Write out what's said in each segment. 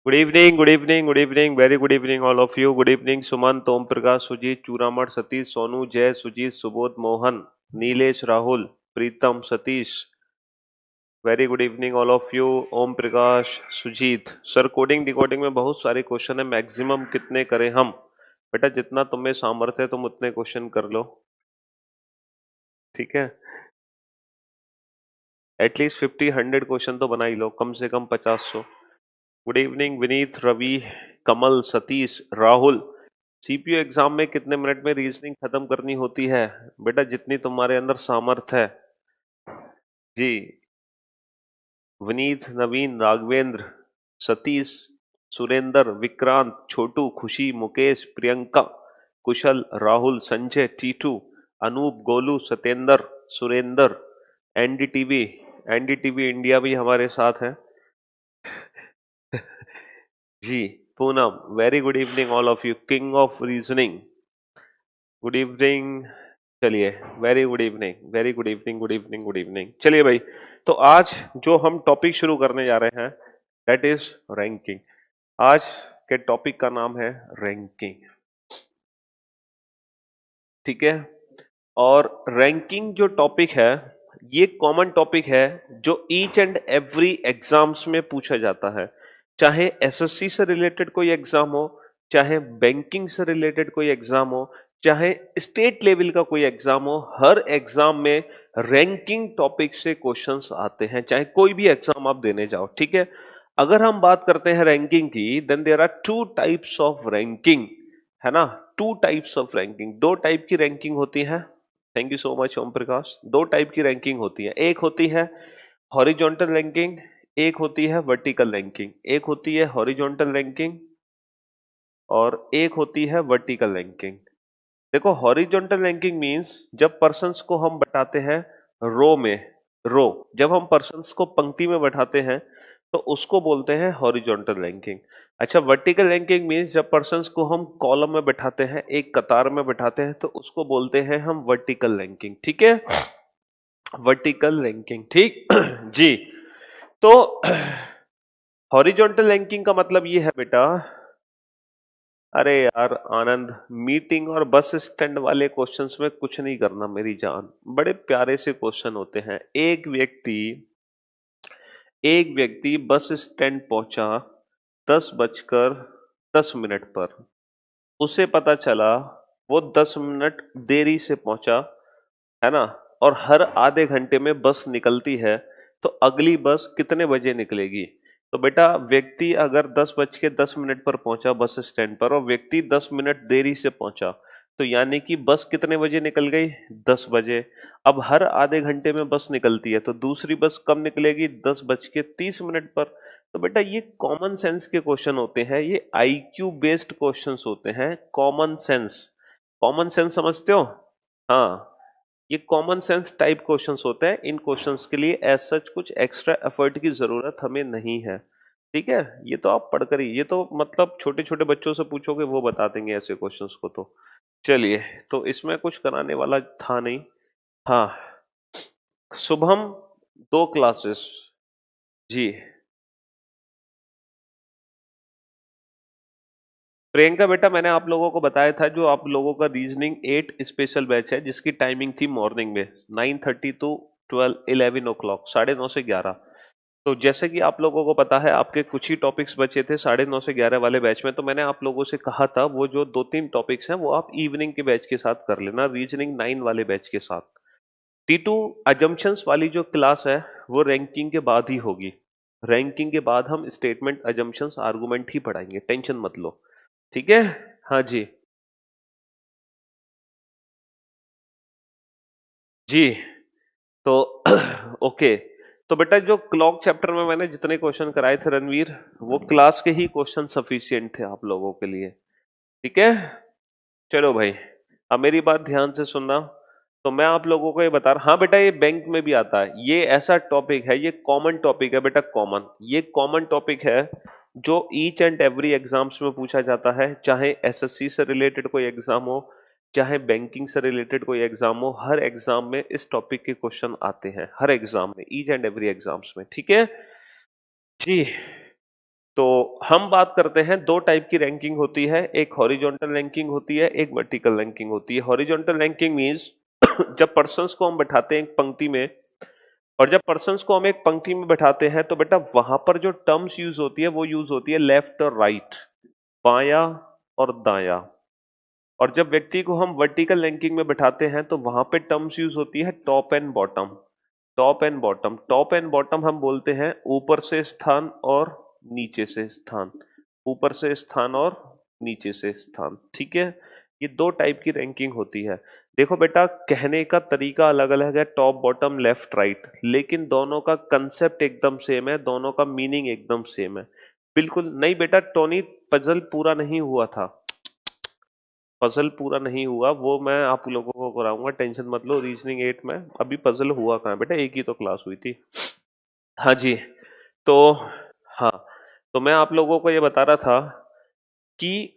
Good evening, good evening, good evening, very good evening all of you. Good evening Sumant, Om Prakash, Sujit, Churamath, Satish, Sonu, Jai, Sujit, Subodh, Mohan, Nilesh, Rahul, Pritam, Satish. Very good evening all of you. Om Prakash, Sujit. Sir coding decoding में बहुत सारे question है, maximum कितने करें हम? बेटा जितना तुम में सामर्थ्य है तुम उतने क्वेश्चन कर लो, ठीक है। एटलीस्ट 50-100 क्वेश्चन तो बना ही लो, कम से कम 50-100। गुड इवनिंग विनीत, रवि, कमल, सतीश, राहुल। सीपीयू एग्जाम में कितने मिनट में रीजनिंग खत्म करनी होती है? बेटा जितनी तुम्हारे अंदर सामर्थ है जी। विनीत, नवीन, Raghavendra, Satish, Surendra, Vikrant, Chhotu, Khushi, Mukesh, Priyanka, Kushal, Rahul, Sanjay, Titu, Anoop, Golu, Satendra, Surendra, NDTV. NDTV India भी हमारे साथ है जी। Poonam, very good evening all of you. King of reasoning, good evening. चलिए, very good evening, very good evening, good evening, good evening. चलिए भाई, तो आज जो हम टॉपिक शुरू करने जा रहे हैं दैट इज रैंकिंग। आज के टॉपिक का नाम है रैंकिंग, ठीक है। और रैंकिंग जो टॉपिक है ये कॉमन टॉपिक है जो ईच एंड एवरी एग्जाम्स में पूछा जाता है। चाहे एसएससी से रिलेटेड कोई एग्जाम हो, चाहे बैंकिंग से रिलेटेड कोई एग्जाम हो, चाहे स्टेट लेवल का कोई एग्जाम हो, हर एग्जाम में रैंकिंग टॉपिक से क्वेश्चंस आते हैं, चाहे कोई भी एग्जाम आप देने जाओ, ठीक है। अगर हम बात करते हैं रैंकिंग की, then there are two types of ranking, है ना। टू टाइप्स ऑफ रैंकिंग, दो टाइप की रैंकिंग होती है। Thank you so much Om Prakash. दो टाइप की रैंकिंग होती है, एक होती है हॉरिजॉन्टल रैंकिंग, एक होती है वर्टिकल रैंकिंग। एक होती है हॉरिजॉन्टल रैंकिंग और एक होती है वर्टिकल रैंकिंग। देखो, हॉरिजॉन्टल रैंकिंग मींस जब पर्सन्स को हम बैठाते हैं रो में, रो, जब हम पर्सन्स को पंक्ति में बैठाते हैं तो उसको बोलते हैं हॉरिजॉन्टल रैंकिंग। अच्छा, वर्टिकल रैंकिंग मींस जब पर्सन्स को हम कॉलम में बैठाते हैं, एक कतार में बैठाते हैं, तो उसको बोलते हैं हम वर्टिकल रैंकिंग, ठीक है। वर्टिकल रैंकिंग, ठीक जी। तो हॉरिजॉन्टल रैंकिंग का मतलब ये है बेटा, अरे यार आनंद, मीटिंग और बस स्टैंड वाले क्वेश्चंस में कुछ नहीं करना मेरी जान, बड़े प्यारे से क्वेश्चन होते हैं। एक व्यक्ति बस स्टैंड पहुंचा 10:10 पर। उसे पता चला वो 10 मिनट देरी से पहुंचा, है ना। और हर आधे घंटे में बस निकलती है, तो अगली बस कितने बजे निकलेगी? तो बेटा व्यक्ति अगर 10:10 पर पहुंचा बस स्टैंड पर और व्यक्ति 10 मिनट देरी से पहुंचा, तो यानी कि बस कितने बजे निकल गई? 10 बजे। अब हर आधे घंटे में बस निकलती है, तो दूसरी बस कब निकलेगी? 10:30 पर। तो बेटा ये कॉमन सेंस के क्वेश्चन होते हैं, ये आईक्यू बेस्ड क्वेश्चंस होते हैं, कॉमन सेंस। कॉमन सेंस समझते हो? हाँ, ये कॉमन सेंस टाइप क्वेश्चंस होते हैं। इन क्वेश्चंस के लिए एज सच कुछ एक्स्ट्रा एफर्ट की जरूरत हमें नहीं है, ठीक है। ये तो आप पढ़कर ही, ये तो मतलब छोटे छोटे बच्चों से पूछोगे वो बता देंगे ऐसे क्वेश्चंस को तो। चलिए, तो इसमें कुछ कराने वाला था नहीं। हाँ, शुभम, 2 क्लासेस जी। प्रियंका बेटा, मैंने आप लोगों को बताया था जो आप लोगों का रीजनिंग 8 स्पेशल बैच है जिसकी टाइमिंग थी मॉर्निंग में 9:30 टू 11 o'clock, 9:30 से 11। तो जैसे कि आप लोगों को पता है आपके कुछ ही टॉपिक्स बचे थे 9:30 से 11 वाले बैच में, तो मैंने आप लोगों से कहा था वो जो 2-3 टॉपिक्स हैं वो आप इवनिंग के बैच के साथ कर लेना, रीजनिंग 9 वाले बैच के साथ। T2 अजम्पशंस वाली जो क्लास है वो रैंकिंग के बाद ही होगी। रैंकिंग के बाद हम स्टेटमेंट, अजम्पशंस, आर्गुमेंट ही पढ़ाएंगे, टेंशन मत लो, ठीक है। हाँ जी, जी। तो ओके। तो बेटा जो क्लॉक चैप्टर में मैंने जितने क्वेश्चन कराए थे रणवीर, वो क्लास के ही क्वेश्चन सफिशिएंट थे आप लोगों के लिए, ठीक है। चलो भाई, अब मेरी बात ध्यान से सुनना। तो मैं आप लोगों को ये बता रहा, हाँ बेटा ये बैंक में भी आता है, ये ऐसा टॉपिक है, ये कॉमन टॉपिक है बेटा, कॉमन, ये कॉमन टॉपिक है जो ईच एंड एवरी एग्जाम्स में पूछा जाता है, चाहे एसएससी से रिलेटेड कोई एग्जाम हो, चाहे बैंकिंग से रिलेटेड कोई एग्जाम हो, हर एग्जाम में इस टॉपिक के क्वेश्चन आते हैं, हर एग्जाम में, ईच एंड एवरी एग्जाम्स में, ठीक है जी। तो हम बात करते हैं, दो टाइप की रैंकिंग होती है, एक हॉरिजॉन्टल रैंकिंग होती है, एक वर्टिकल रैंकिंग होती है। हॉरिजॉन्टल रैंकिंग मींस जब पर्सन्स को हम बैठाते हैं एक पंक्ति में, और जब पर्सन्स को हम एक पंक्ति में बैठाते हैं तो बेटा वहां पर जो टर्म्स यूज होती है वो यूज होती है लेफ्ट और राइट, बायां और दायां। और जब व्यक्ति को हम वर्टिकल रैंकिंग में बैठाते हैं तो वहां पे टर्म्स यूज होती है top and bottom. Top and bottom, top and bottom हम बोलते हैं ऊपर से स्थान और नीचे से स्थान, ऊपर से स्थान और नीचे से स्थान। ठीक है, ये दो टाइप की रैंकिंग होती है। देखो बेटा, कहने का तरीका अलग अलग है, टॉप बॉटम लेफ्ट राइट, लेकिन दोनों का कंसेप्ट एकदम सेम है, दोनों का मीनिंग एकदम सेम है। बिल्कुल नहीं बेटा टोनी, पजल पूरा नहीं हुआ था, पजल पूरा नहीं हुआ, वो मैं आप लोगों को कराऊंगा, टेंशन मत लो। रीजनिंग 8 में अभी पजल हुआ कहाँ है बेटा, एक ही तो क्लास हुई थी। हाँ जी, तो हाँ, तो मैं आप लोगों को ये बता रहा था कि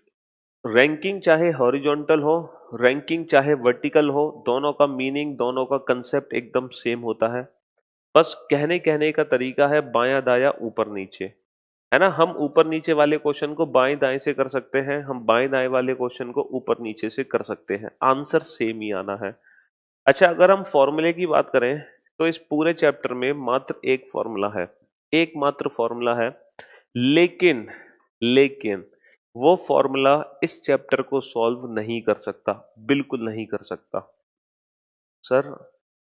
रैंकिंग चाहे हॉरिजॉन्टल हो, रैंकिंग चाहे वर्टिकल हो, दोनों का मीनिंग, दोनों का कंसेप्ट एकदम सेम होता है। बस कहने कहने का तरीका है बायां दायां ऊपर नीचे, है ना। हम ऊपर नीचे वाले क्वेश्चन को बाएं दाएं से कर सकते हैं, हम बाएं दाएं वाले क्वेश्चन को ऊपर नीचे से कर सकते हैं, आंसर सेम ही आना है। अच्छा, अगर हम फॉर्मूले की बात करें तो इस पूरे चैप्टर में मात्र एक फॉर्मूला है, एकमात्र फॉर्मूला है, लेकिन लेकिन वो फॉर्मूला इस चैप्टर को सॉल्व नहीं कर सकता, बिल्कुल नहीं कर सकता। सर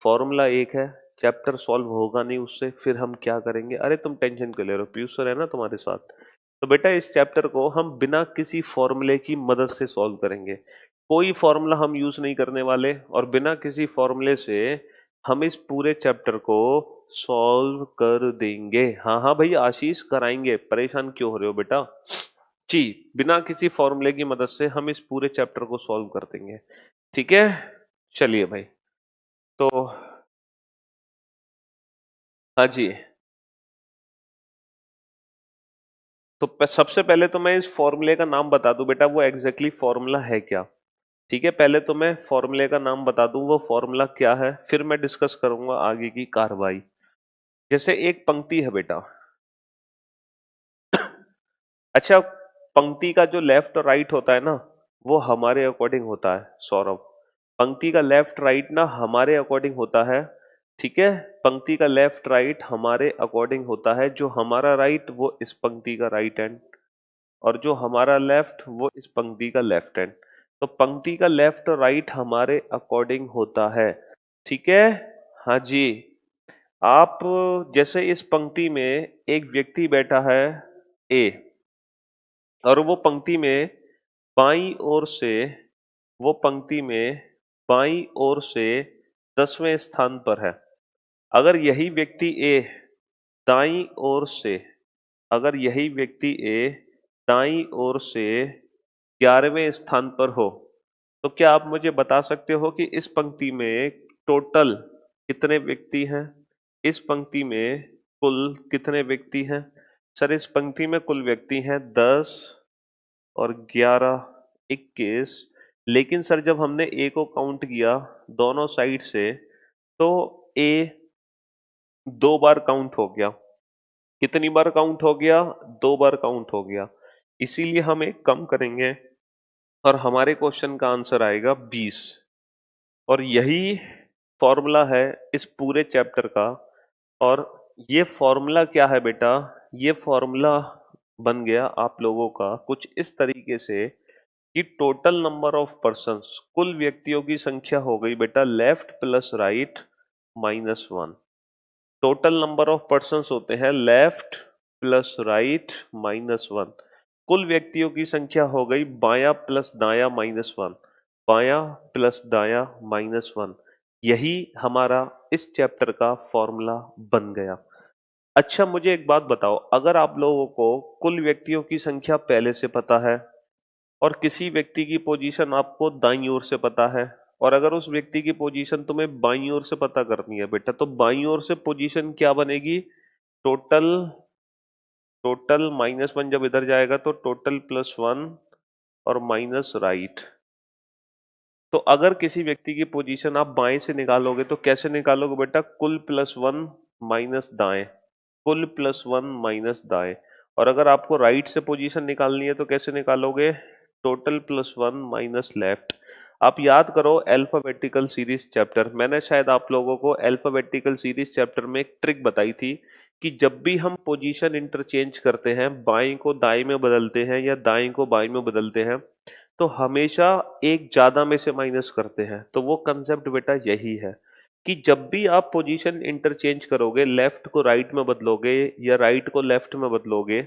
फॉर्मूला एक है, चैप्टर सॉल्व होगा नहीं उससे, फिर हम क्या करेंगे? अरे तुम टेंशन क्यों ले रहे हो, पीयूष सर है ना तुम्हारे साथ। तो बेटा इस चैप्टर को हम बिना किसी फॉर्मूले की मदद से सॉल्व करेंगे, कोई फॉर्मूला हम यूज नहीं करने वाले, और बिना किसी फॉर्मूले से हम इस पूरे चैप्टर को सॉल्व कर देंगे। हाँ हाँ भाई आशीष, कराएंगे, परेशान क्यों हो रहे हो बेटा जी। बिना किसी फॉर्मूले की मदद से हम इस पूरे चैप्टर को सॉल्व कर देंगे। ठीक है, चलिए भाई। तो हाँ जी, तो सबसे पहले तो मैं इस फॉर्मूले का नाम बता दूं बेटा, वो एग्जैक्टली फॉर्मूला है क्या। ठीक है, पहले तो मैं फॉर्मूले का नाम बता दूं वो फॉर्मूला क्या है, फिर मैं डिस्कस करूंगा आगे की कार्रवाई। जैसे एक पंक्ति है बेटा, अच्छा, पंक्ति का जो लेफ्ट और राइट होता है ना, वो हमारे अकॉर्डिंग होता है सौरभ। पंक्ति का लेफ्ट राइट ना हमारे अकॉर्डिंग होता है। ठीक है, पंक्ति का लेफ्ट राइट हमारे अकॉर्डिंग होता है, जो हमारा राइट वो इस पंक्ति का राइट हैंड, और जो हमारा लेफ्ट वो इस पंक्ति का लेफ्ट हैंड। तो पंक्ति का लेफ्ट और राइट हमारे अकॉर्डिंग होता है। ठीक है, हाँ जी। आप जैसे इस पंक्ति में एक व्यक्ति बैठा है ए, और वो पंक्ति में बाईं ओर से, वो पंक्ति में बाईं ओर से 10वें स्थान पर है। अगर यही व्यक्ति ए दाईं ओर से, अगर यही व्यक्ति ए दाईं ओर से 11वें स्थान पर हो, तो क्या आप मुझे बता सकते हो कि इस पंक्ति में टोटल कितने व्यक्ति हैं? इस पंक्ति में कुल कितने व्यक्ति हैं? सर इस पंक्ति में कुल व्यक्ति हैं 10 और 11, 21। लेकिन सर जब हमने ए को काउंट किया दोनों साइड से, तो ए 2 बार काउंट हो गया। कितनी बार काउंट हो गया? 2 बार काउंट हो गया। इसीलिए हम एक कम करेंगे और हमारे क्वेश्चन का आंसर आएगा 20। और यही फॉर्मूला है इस पूरे चैप्टर का। और ये फॉर्मूला क्या है बेटा? ये फॉर्मूला बन गया आप लोगों का कुछ इस तरीके से कि टोटल नंबर ऑफ पर्सन्स, कुल व्यक्तियों की संख्या हो गई बेटा left plus right -1। Total number of persons होते हैं लेफ्ट प्लस राइट -1। कुल व्यक्तियों की संख्या हो गई बायां प्लस दायां -1, बायां प्लस दायां -1। यही हमारा इस चैप्टर का फॉर्मूला बन गया। अच्छा मुझे एक बात बताओ, अगर आप लोगों को कुल व्यक्तियों की संख्या पहले से पता है, और किसी व्यक्ति की पोजीशन आपको दाईं ओर से पता है, और अगर उस व्यक्ति की पोजीशन तुम्हें बाईं ओर से पता करनी है बेटा, तो बाईं ओर से पोजीशन क्या बनेगी? टोटल, टोटल -1 जब इधर जाएगा तो टोटल +1 और माइनस राइट। तो अगर किसी व्यक्ति की पोजीशन आप बाएं से निकालोगे तो कैसे निकालोगे बेटा? कुल +1 माइनस दाएं, कुल +1 माइनस दाएं। और अगर आपको राइट से पोजीशन निकालनी है तो कैसे निकालोगे? Total plus one minus left. आप याद करो अल्फाबेटिकल सीरीज चैप्टर, मैंने शायद आप लोगों को अल्फाबेटिकल सीरीज चैप्टर में एक ट्रिक बताई थी कि जब भी हम पोजीशन इंटरचेंज करते हैं, बाएं को दाएं में बदलते हैं या दाएं को बाएं में बदलते हैं, तो हमेशा एक ज्यादा में से माइनस करते हैं। तो वो कंसेप्ट बेटा यही है कि जब भी आप पोजीशन इंटरचेंज करोगे, लेफ्ट को राइट में बदलोगे या राइट को लेफ्ट में बदलोगे,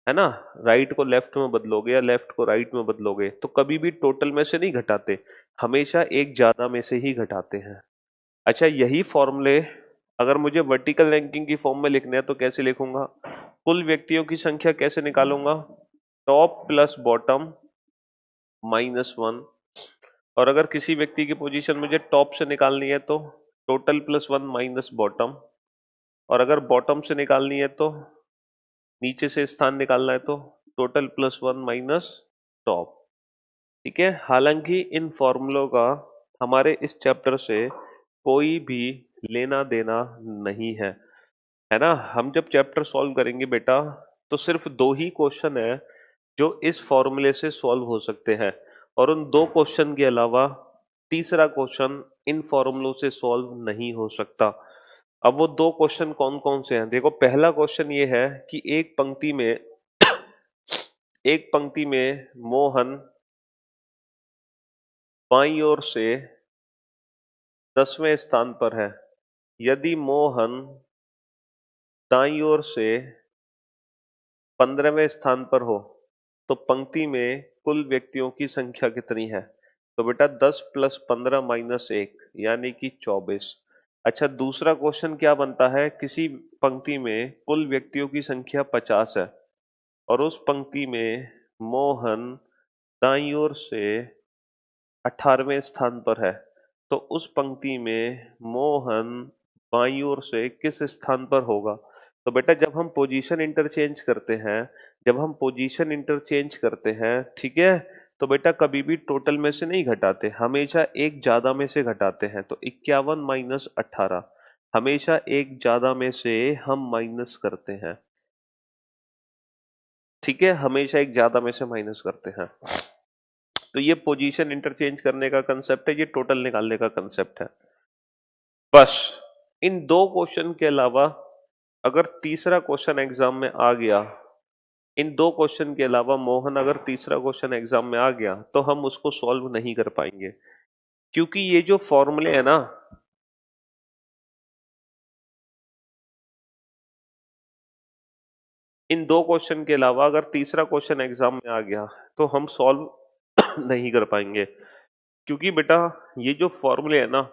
है ना, राइट को लेफ्ट में बदलोगे या लेफ्ट को राइट में बदलोगे, तो कभी भी टोटल में से नहीं घटाते, हमेशा एक ज्यादा में से ही घटाते हैं। अच्छा, यही फॉर्मूले अगर मुझे वर्टिकल रैंकिंग की फॉर्म में लिखने हैं तो कैसे लिखूंगा? कुल व्यक्तियों की संख्या कैसे निकालूंगा? Top plus bottom minus one. और अगर किसी व्यक्ति की पोजीशन मुझे टॉप से निकालनी है तो total plus one minus bottom. और अगर बॉटम से निकालनी है तो नीचे से स्थान निकालना है तो total plus one minus top. ठीक है, हालांकि इन फॉर्मूलों का हमारे इस चैप्टर से कोई भी लेना देना नहीं है ना। हम जब चैप्टर सॉल्व करेंगे बेटा, तो सिर्फ दो ही क्वेश्चन है जो इस फॉर्मूले से सॉल्व हो सकते हैं, और उन दो क्वेश्चन के अलावा तीसरा क्वेश्चन इन फॉर्मूलों से सॉल्व नहीं हो सकता। अब वो दो क्वेश्चन कौन कौन से हैं? देखो, पहला क्वेश्चन ये है कि एक पंक्ति में मोहन बाईं ओर से 10वें स्थान पर है। यदि मोहन दाईं ओर से 15वें स्थान पर हो तो पंक्ति में कुल व्यक्तियों की संख्या कितनी है? तो बेटा 10 प्लस 15 माइनस 1 यानी कि 24। अच्छा, दूसरा क्वेश्चन क्या बनता है? किसी पंक्ति में कुल व्यक्तियों की संख्या 50 है और उस पंक्ति में मोहन दाईं ओर से 18वें स्थान पर है, तो उस पंक्ति में मोहन बाईं ओर से किस स्थान पर होगा? तो बेटा जब हम पोजीशन इंटरचेंज करते हैं, ठीक है, तो बेटा कभी भी टोटल में से नहीं घटाते, हमेशा एक ज्यादा में से घटाते हैं। तो 51 माइनस 18, हमेशा एक ज्यादा में से हम माइनस करते हैं। ठीक है, हमेशा एक ज्यादा में से माइनस करते हैं। तो ये पोजीशन इंटरचेंज करने का कंसेप्ट है, ये टोटल निकालने का कंसेप्ट है। बस इन दो क्वेश्चन के अलावा अगर तीसरा क्वेश्चन एग्जाम में आ गया, इन दो क्वेश्चन के अलावा मोहन अगर तीसरा क्वेश्चन एग्जाम में आ गया तो हम उसको सॉल्व नहीं कर पाएंगे, क्योंकि ये जो फॉर्मूले है ना, इन दो क्वेश्चन के अलावा अगर तीसरा क्वेश्चन एग्जाम में आ गया तो हम सॉल्व नहीं कर पाएंगे, क्योंकि बेटा ये जो फॉर्मूले है ना,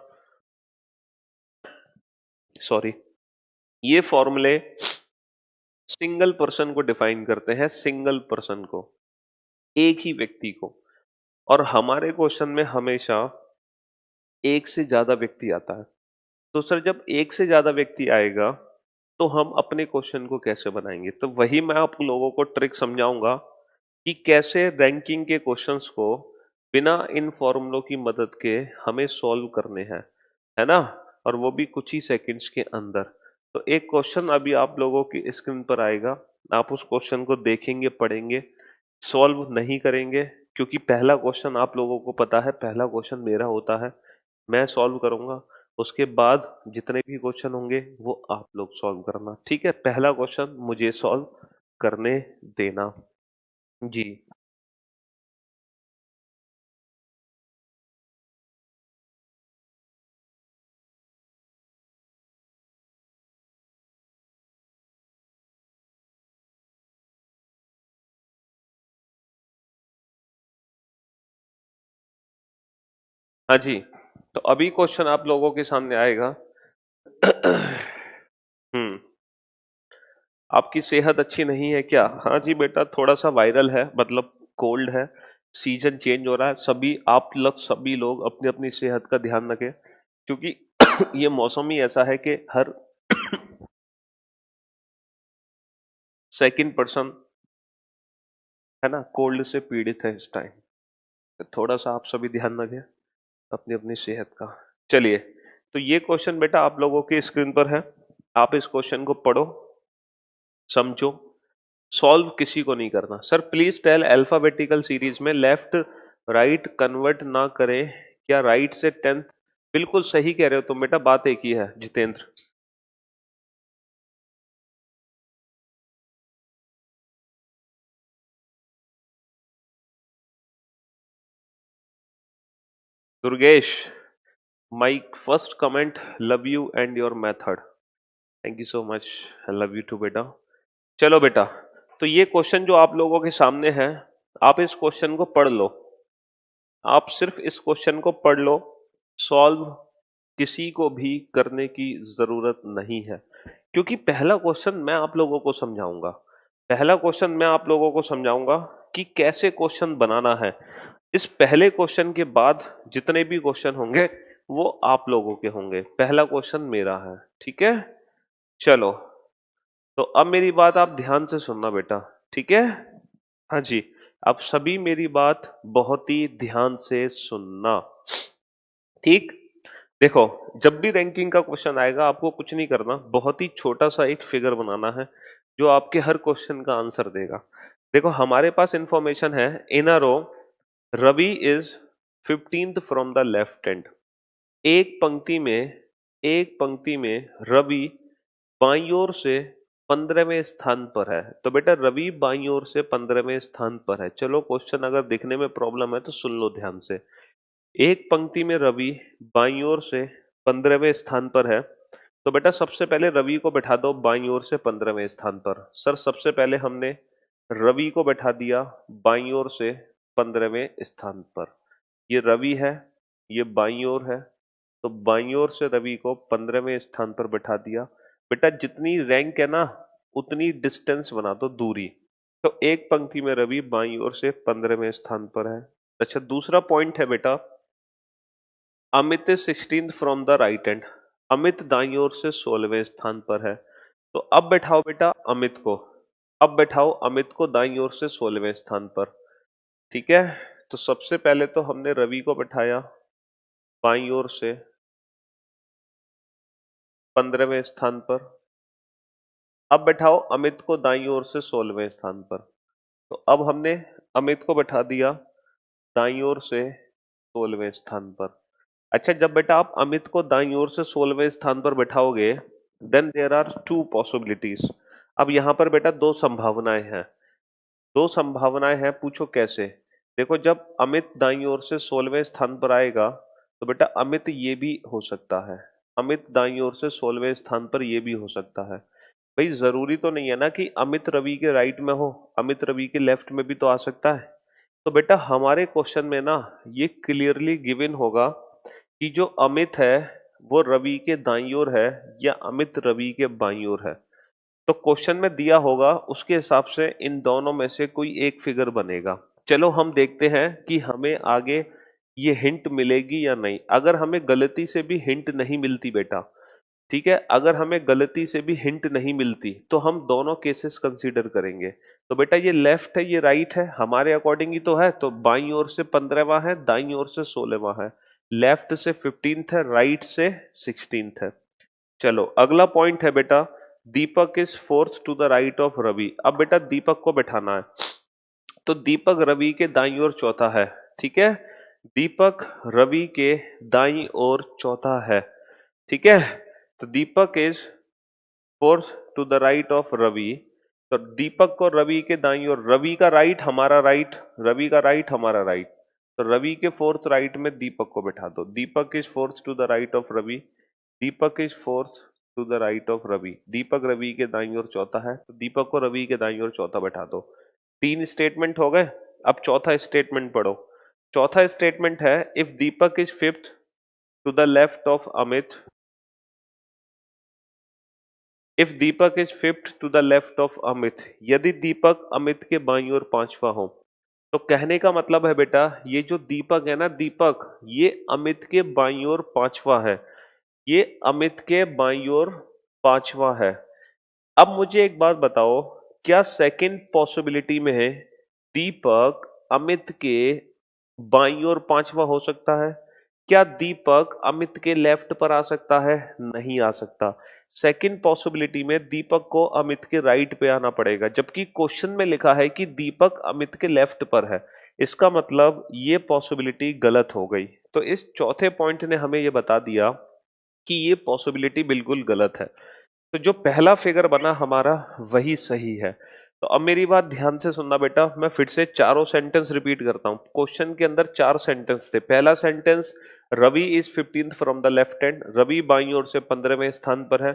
सॉरी, ये फॉर्मूले सिंगल पर्सन को डिफाइन करते हैं, सिंगल पर्सन को, एक ही व्यक्ति को। और हमारे क्वेश्चन में हमेशा एक से ज्यादा व्यक्ति आता है। तो सर जब एक से ज्यादा व्यक्ति आएगा तो हम अपने क्वेश्चन को कैसे बनाएंगे? तो वही मैं आप लोगों को ट्रिक समझाऊंगा कि कैसे रैंकिंग के क्वेश्चंस को बिना इन फॉर्मूलों की मदद के हमें सॉल्व करने हैं, है ना, और वो भी कुछ ही सेकंड्स के अंदर। तो एक क्वेश्चन अभी आप लोगों की स्क्रीन पर आएगा, आप उस क्वेश्चन को देखेंगे, पढ़ेंगे, सॉल्व नहीं करेंगे, क्योंकि पहला क्वेश्चन आप लोगों को पता है, पहला क्वेश्चन मेरा होता है, मैं सॉल्व करूंगा, उसके बाद जितने भी क्वेश्चन होंगे वो आप लोग सॉल्व करना। ठीक है, पहला क्वेश्चन मुझे सॉल्व करने देना जी। हाँ जी, तो अभी क्वेश्चन आप लोगों के सामने आएगा। हम्म, आपकी सेहत अच्छी नहीं है क्या? हाँ जी बेटा, थोड़ा सा वायरल है, मतलब कोल्ड है, सीजन चेंज हो रहा है, सभी लोग अपनी अपनी सेहत का ध्यान रखें, क्योंकि ये मौसम ही ऐसा है कि हर सेकंड पर्सन, है ना, कोल्ड से पीड़ित है इस टाइम। तो थोड़ा सा आप सभी ध्यान रखें अपनी अपनी सेहत का। चलिए, तो ये क्वेश्चन बेटा आप लोगों के स्क्रीन पर है, आप इस क्वेश्चन को पढ़ो, समझो, सॉल्व किसी को नहीं करना। Sir please tell alphabetical series में लेफ्ट राइट कन्वर्ट ना करें क्या राइट से 10th? बिल्कुल सही कह रहे हो तुम बेटा, बात एक ही है Jitendra. Durgesh, my first comment, love you and your method. Thank you so much, I love you too बेटा। चलो बेटा, तो ये क्वेश्चन जो आप लोगों के सामने है, आप इस क्वेश्चन को पढ़ लो। आप सिर्फ इस क्वेश्चन को पढ़ लो, सॉल्व किसी को भी करने की जरूरत नहीं है, क्योंकि पहला क्वेश्चन मैं आप लोगों को समझाऊंगा। पहला क्वेश्चन मैं आप लोगों को समझाऊंगा कि कैसे क्वेश्चन बनाना है। इस पहले क्वेश्चन के बाद जितने भी क्वेश्चन होंगे वो आप लोगों के होंगे, पहला क्वेश्चन मेरा है, ठीक है। चलो, तो अब मेरी बात आप ध्यान से सुनना बेटा, ठीक है। हाँ जी, आप सभी मेरी बात बहुत ही ध्यान से सुनना, ठीक। देखो, जब भी रैंकिंग का क्वेश्चन आएगा आपको कुछ नहीं करना, बहुत ही छोटा सा एक फिगर बनाना है जो आपके हर क्वेश्चन का आंसर देगा। देखो, हमारे पास इंफॉर्मेशन है, in a row Ravi is 15th from the left hand. एक पंक्ति में एक पंक्ति में रवि बाईं ओर से 15वें स्थान पर है। तो बेटा रवि बाईं ओर से 15वें स्थान पर है। चलो, क्वेश्चन अगर दिखने में प्रॉब्लम है तो सुन लो ध्यान से। एक पंक्ति में रवि बाईं ओर से 15वें स्थान पर है, तो बेटा सबसे पहले रवि को बैठा दो बाईं ओर से 15वें स्थान पर। सर सबसे पहले हमने रवि को बैठा दिया बाईं ओर से 15वें स्थान पर। ये रवि है, ये बाईं ओर है, तो बाईं ओर से रवि को 15वें स्थान पर बैठा दिया। बेटा जितनी रैंक है ना उतनी डिस्टेंस बना दो, दूरी। तो एक पंक्ति में रवि बाईं ओर से 15वें स्थान पर है। अच्छा, दूसरा पॉइंट है बेटा, Amit is 16th from the right hand. Amit दाईं ओर से 16वें स्थान पर है। तो अब बैठाओ बेटा अमित को, अब बैठाओ अमित को दाईं ओर से 16वें स्थान पर, ठीक है। तो सबसे पहले तो हमने रवि को बैठाया बाईं ओर से 15वें स्थान पर। अब बैठाओ अमित को दाईं ओर से 16वें स्थान पर। तो अब हमने अमित को बैठा दिया दाईं ओर से 16वें स्थान पर। अच्छा, जब बेटा आप अमित को दाईं ओर से 16वें स्थान पर बैठाओगे, then there are two possibilities. अब यहां पर बेटा दो संभावनाएं हैं, दो संभावनाएं हैं, पूछो कैसे। देखो, जब अमित दाईं ओर से 16वें स्थान पर आएगा तो बेटा अमित ये भी हो सकता है, अमित दाईं ओर से 16वें स्थान पर ये भी हो सकता है। भाई जरूरी तो नहीं है ना कि अमित रवि के राइट में हो, अमित रवि के लेफ्ट में भी तो आ सकता है। तो बेटा हमारे क्वेश्चन में ना ये क्लियरली गिवन होगा कि जो अमित है वो रवि के दाईं ओर है या अमित रवि के बाईं ओर है। तो क्वेश्चन में दिया होगा उसके हिसाब से इन दोनों में से कोई एक फिगर बनेगा। चलो हम देखते हैं कि हमें आगे ये हिंट मिलेगी या नहीं। अगर हमें गलती से भी हिंट नहीं मिलती बेटा, ठीक है, अगर हमें गलती से भी हिंट नहीं मिलती तो हम दोनों केसेस कंसीडर करेंगे। तो बेटा ये लेफ्ट है ये राइट है, हमारे अकॉर्डिंग ही तो है। तो बाईं ओर से 15वां है, दाईं ओर से 16वां है, लेफ्ट से 15th है, राइट से 16th है। चलो अगला पॉइंट है बेटा, Deepak is fourth to the right of Ravi. अब बेटा दीपक को बैठाना है, तो दीपक रवि के दाईं ओर चौथा है, ठीक है। दीपक रवि के दाईं ओर चौथा है, ठीक है। तो Deepak is fourth to the right of Ravi. तो दीपक को रवि के दाईं ओर, रवि का राइट हमारा राइट, रवि का राइट हमारा राइट, तो रवि के फोर्थ राइट में दीपक को बैठा दो। Deepak is fourth to the right of Ravi, Deepak is fourth to the right of Ravi. Deepak Ravi के दाईं ओर चौथा है, तो दीपक को रवि के दाईं ओर चौथा बैठा दो। तीन स्टेटमेंट हो गए। अब चौथा स्टेटमेंट पढ़ो। चौथा स्टेटमेंट है, if Deepak is fifth to the left of Amit, if Deepak is fifth to the left of Amit, यदि दीपक अमित के बाईं ओर पांचवा हो। तो कहने का मतलब है बेटा, ये जो दीपक है ना, दीपक ये अमित के बाईं ओर पांचवा है, ये अमित के बाईं ओर पांचवा है। अब मुझे एक बात बताओ, क्या सेकंड पॉसिबिलिटी में है दीपक अमित के बाईं ओर पांचवा हो सकता है? क्या दीपक अमित के लेफ्ट पर आ सकता है? नहीं आ सकता। सेकंड पॉसिबिलिटी में दीपक को अमित के राइट पे आना पड़ेगा, जबकि क्वेश्चन में लिखा है कि दीपक अमित के लेफ्ट पर है। इसका मतलब ये पॉसिबिलिटी गलत हो गई। तो इस चौथे पॉइंट ने हमें ये बता दिया कि ये पॉसिबिलिटी बिल्कुल गलत है। तो जो पहला फिगर बना हमारा वही सही है। तो अब मेरी बात ध्यान से सुनना बेटा, मैं फिर से चारों सेंटेंस रिपीट करता हूं। क्वेश्चन के अंदर 4 सेंटेंस थे। पहला sentence, Ravi is 15th from the left hand, Ravi बाईं ओर से 15वें स्थान पर है।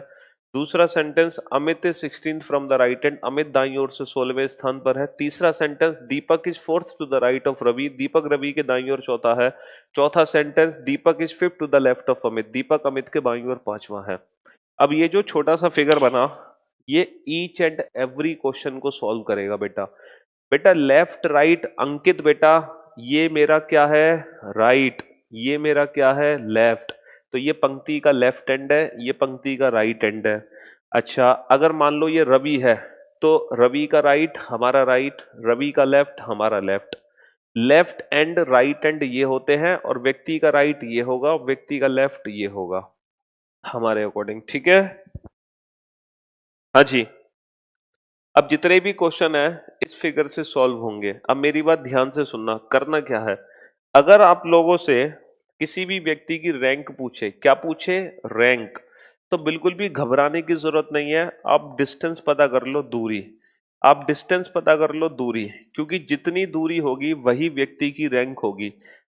दूसरा sentence, Amit is 16th from the right hand, Amit दाईं ओर से 16वें स्थान पर है। तीसरा sentence, Deepak is 4th to the right of Ravi, Deepak Ravi के दाईं ओर चौथा है। चौथा sentence, Deepak is 5th to the left of Amit, Deepak Amit के बाईं ओर पांचवा है। अब ये जो छोटा सा फिगर बना, ये ईच एंड एवरी क्वेश्चन को सॉल्व करेगा बेटा। बेटा लेफ्ट राइट अंकित, बेटा ये मेरा क्या है? राइट। ये मेरा क्या है? लेफ्ट। तो ये पंक्ति का लेफ्ट एंड है, ये पंक्ति का राइट एंड है। अच्छा, अगर मान लो ये रवि है, तो रवि का राइट हमारा राइट, रवि का लेफ्ट हमारा left. Left and right and ये होते हैं, और व्यक्ति का राइट ये होगा, व्यक्ति का लेफ्ट ये होगा हमारे अकॉर्डिंग। ठीक है? हाँ जी। अब जितने भी क्वेश्चन है इस फिगर से सॉल्व होंगे। अब मेरी बात ध्यान से सुनना, करना क्या है, अगर आप लोगों से किसी भी व्यक्ति की रैंक पूछे, क्या पूछे? रैंक, तो बिल्कुल भी घबराने की जरूरत नहीं है। आप डिस्टेंस पता कर लो, दूरी। आप डिस्टेंस पता कर लो, दूरी, क्योंकि जितनी दूरी होगी वही व्यक्ति की रैंक होगी।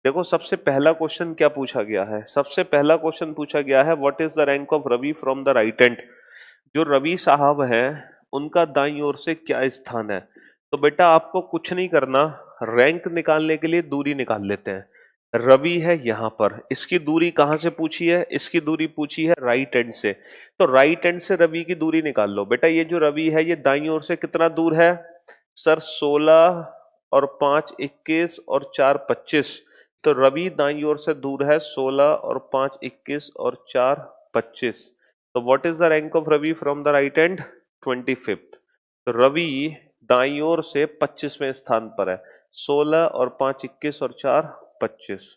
देखो सबसे पहला क्वेश्चन क्या पूछा गया है? सबसे पहला क्वेश्चन पूछा गया है, what is the rank of Ravi from the right hand. जो रवि साहब हैं उनका दाईं ओर से क्या स्थान है? तो बेटा आपको कुछ नहीं करना, रैंक निकालने के लिए दूरी निकाल लेते हैं। रवि है यहां पर, इसकी दूरी कहां से पूछी है? इसकी दूरी पूछी है राइट एंड से। तो राइट एंड से रवि की दूरी निकाल लो। बेटा ये जो रवि है ये दाईं ओर से कितना दूर है? सर 16 और 5 21 और 4 25। तो रवि दाईं ओर से दूर है 16 और 5 21 और 4 25। तो what is the rank of Ravi from the right hand? 25th। तो रवि दाईं ओर से 25वें स्थान पर है, 16 और 5 21 और 4 25।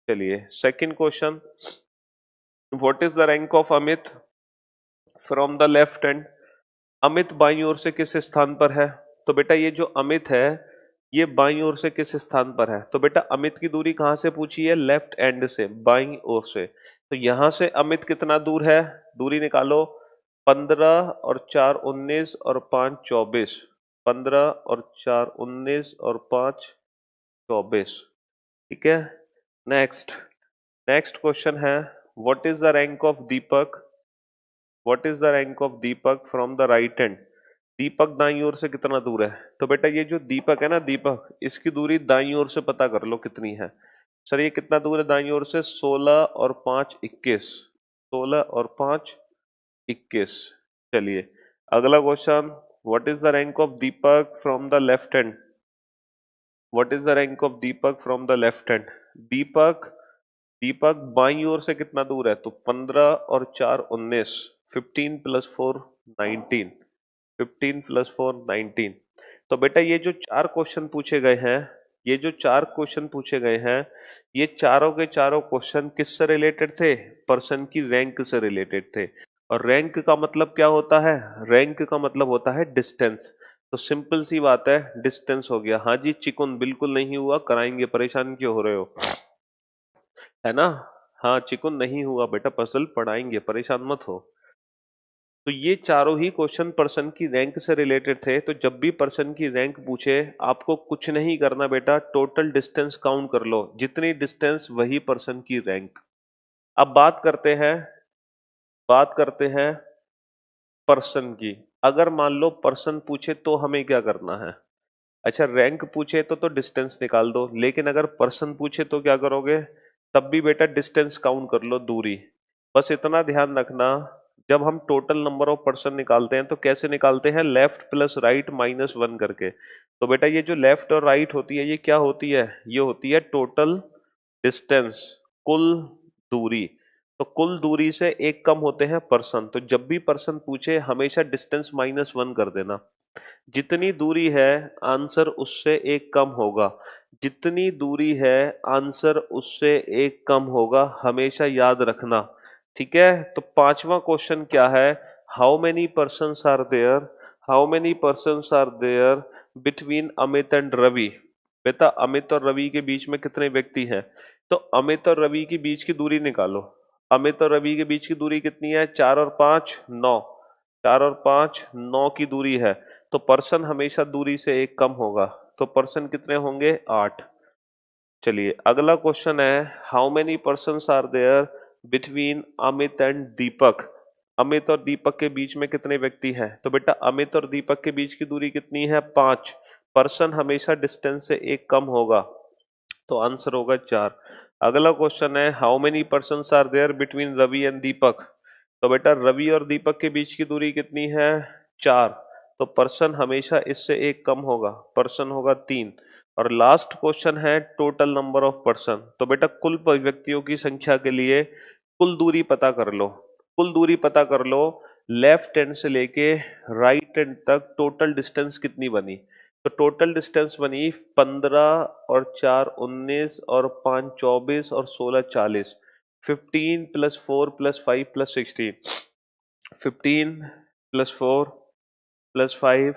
चलिए second question, what is the rank of Amit from the left hand. Amit बाईं ओर से किस स्थान पर है? तो बेटा ये जो अमित है ये बाईं ओर से किस स्थान पर है? तो बेटा अमित की दूरी कहां से पूछी है? लेफ्ट एंड से, बाईं ओर से। तो यहां से अमित कितना दूर है? दूरी निकालो। 15 और 4 19 और 5 24। 15 और 4 19 और 5 24। ठीक है? नेक्स्ट, नेक्स्ट क्वेश्चन है, what is the rank of Deepak, what is the rank of Deepak from the right hand. Deepak दाईं ओर से कितना दूर है? तो बेटा ये जो दीपक है ना, दीपक, इसकी दूरी दाईं ओर से पता कर लो कितनी है। सर ये कितना दूर है दाईं ओर से? 16 और 5 21। 16 और 5 21। चलिए अगला question, what is the rank of Deepak from the left hand. What is the rank of Deepak from the left hand. Deepak, Deepak बाईं ओर से कितना दूर है? तो 15 और 4 19। 15 + 4 19। 15 + 4 19। तो बेटा ये जो 4 क्वेश्चन पूछे गए हैं, ये जो 4 क्वेश्चन पूछे गए हैं, ये चारों के चारों क्वेश्चन किससे रिलेटेड थे? पर्सन की रैंक से रिलेटेड थे। और रैंक का मतलब क्या होता है? रैंक का मतलब होता है डिस्टेंस। तो सिंपल सी बात है, डिस्टेंस हो गया। हाँ जी चिकुन, बिल्कुल नहीं हुआ, कराएंगे, परेशान क्यों हो रहे हो, है ना? हाँ चिकुन नहीं हुआ बेटा, पजल पढ़ाएंगे, परेशान मत हो। तो ये चारों ही क्वेश्चन पर्सन की रैंक से रिलेटेड थे। तो जब भी पर्सन की रैंक पूछे आपको कुछ नहीं करना बेटा, टोटल डिस्टेंस काउंट कर लो, जितनी डिस्टेंस वही पर्सन की रैंक। अब बात करते हैं पर्सन की। अगर मान लो पर्सन पूछे तो हमें क्या करना है? अच्छा रैंक पूछे तो डिस्टेंस निकाल दो, लेकिन अगर पर्सन पूछे तो क्या करोगे? तब भी बेटा डिस्टेंस काउंट कर लो, दूरी। बस इतना ध्यान रखना, जब हम टोटल नंबर ऑफ पर्सन निकालते हैं तो कैसे निकालते हैं? लेफ्ट प्लस राइट -1 करके। तो बेटा ये जो लेफ्ट और राइट होती है ये क्या होती है? ये होती है टोटल डिस्टेंस, कुल दूरी। तो कुल दूरी से एक कम होते हैं पर्सन। तो जब भी पर्सन पूछे हमेशा डिस्टेंस -1 कर देना। जितनी दूरी है आंसर उससे एक कम होगा। जितनी दूरी है आंसर उससे एक कम होगा, हमेशा याद रखना। ठीक है, तो पांचवा क्वेश्चन क्या है? How many persons are there, how many persons are there between Amit and Ravi. बेटा अमित और रवि के बीच में कितने व्यक्ति हैं? तो अमित और रवि के बीच की दूरी निकालो। अमित और रवि के बीच की दूरी कितनी है? 4 और 5 9, 4 और 5 9 की दूरी है। तो पर्सन हमेशा दूरी से एक कम होगा, तो पर्सन कितने होंगे? 8। चलिए अगला क्वेश्चन है, how many persons are there between Amit and Deepak. Amit और दीपक के बीच में कितने व्यक्ति हैं? तो बेटा अमित और दीपक के बीच की दूरी कितनी है? 5। पर्सन हमेशा डिस्टेंस से एक कम होगा, तो आंसर होगा 4। अगला क्वेश्चन है, how many persons are there between Ravi and Deepak. तो बेटा रवि और दीपक के बीच की दूरी कितनी है? 4। तो पर्सन हमेशा इससे एक कम होगा, पर्सन होगा 3। और लास्ट क्वेश्चन है, टोटल नंबर ऑफ पर्सन। तो बेटा कुल व्यक्तियों की संख्या के लिए कुल दूरी पता कर लो। कुल दूरी पता कर लो, लेफ्ट हैंड से लेके राइट हैंड तक टोटल डिस्टेंस कितनी बनी? तो टोटल डिस्टेंस बनी 15 और 4 19 और 5 24 और 16 40। 15 + 4 + 5 + 16, 15 + 4 + 5।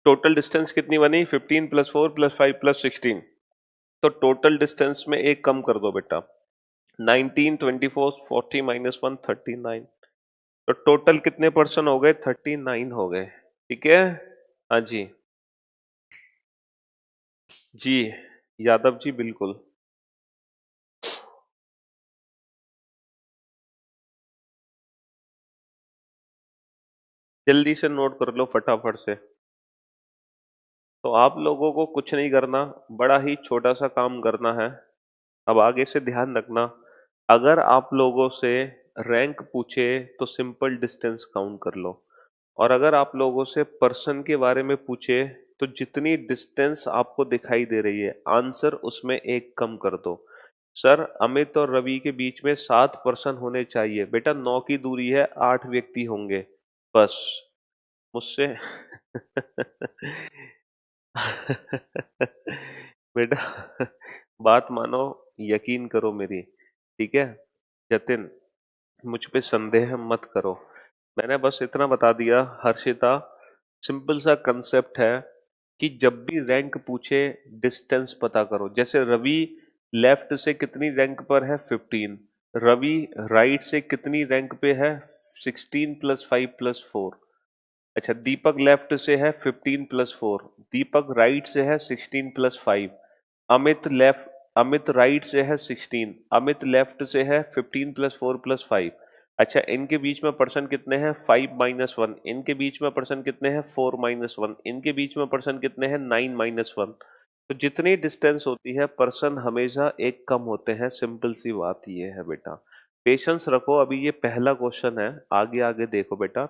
टोटल डिस्टेंस कितनी बनी? 15 + 4 + 5 + 16। तो टोटल डिस्टेंस में एक कम कर दो बेटा, 19 24 40 -1 39। तो टोटल कितने पर्सन हो गए? 39 हो गए। ठीक है, हाँ जी। जी यादव जी बिल्कुल। जल्दी से नोट कर लो फटाफट से। तो आप लोगों को कुछ नहीं करना, बड़ा ही छोटा सा काम करना है। अब आगे से ध्यान रखना, अगर आप लोगों से रैंक पूछे तो सिंपल डिस्टेंस काउंट कर लो, और अगर आप लोगों से पर्सन के बारे में पूछे तो जितनी डिस्टेंस आपको दिखाई दे रही है आंसर उसमें एक कम कर दो। सर अमित और रवि के बीच में 7 पर्सन होने चाहिए, बेटा 9 की दूरी है, 8 व्यक्ति होंगे बस। मुझसे बेटा बात मानो, यकीन करो मेरी। ठीक है जतिन, मुझ पे संदेह मत करो। मैंने बस इतना बता दिया हर्षिता, सिंपल सा कंसेप्ट है कि जब भी रैंक पूछे डिस्टेंस पता करो। जैसे रवि लेफ्ट से कितनी रैंक पर है? 15। रवि राइट से कितनी रैंक पे है? 16 + 5 + 4। अच्छा दीपक लेफ्ट से है 15 + 4, दीपक राइट से है 16 + 5। अमित राइट से है 16, अमित लेफ्ट से है 15 + 4 + 5। अच्छा इनके बीच में पर्सन कितने हैं? 5 - 1। इनके बीच में पर्सन कितने हैं? 4 - 1। इनके बीच में पर्सन कितने हैं? 9 - 1। तो जितनी डिस्टेंस होती है पर्सन हमेशा एक कम होते हैं, सिंपल सी बात ये है बेटा। पेशेंस रखो, अभी ये पहला क्वेश्चन है, आगे आगे देखो बेटा।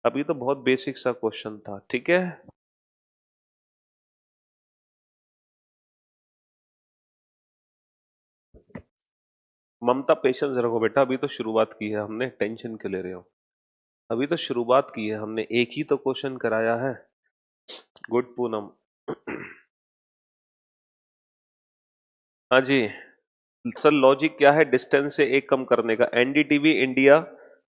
अभी तो बहुत बेसिक सा क्वेश्चन था। ठीक है, ममता पेशेंस रखो बेटा, अभी तो शुरुआत की है हमने, टेंशन क्यों ले रहे हो? अभी तो शुरुआत की है हमने, एक ही तो क्वेश्चन कराया है। गुड पूनम। हाँ जी सर, लॉजिक क्या है डिस्टेंस से एक कम करने का? एनडीटीवी इंडिया,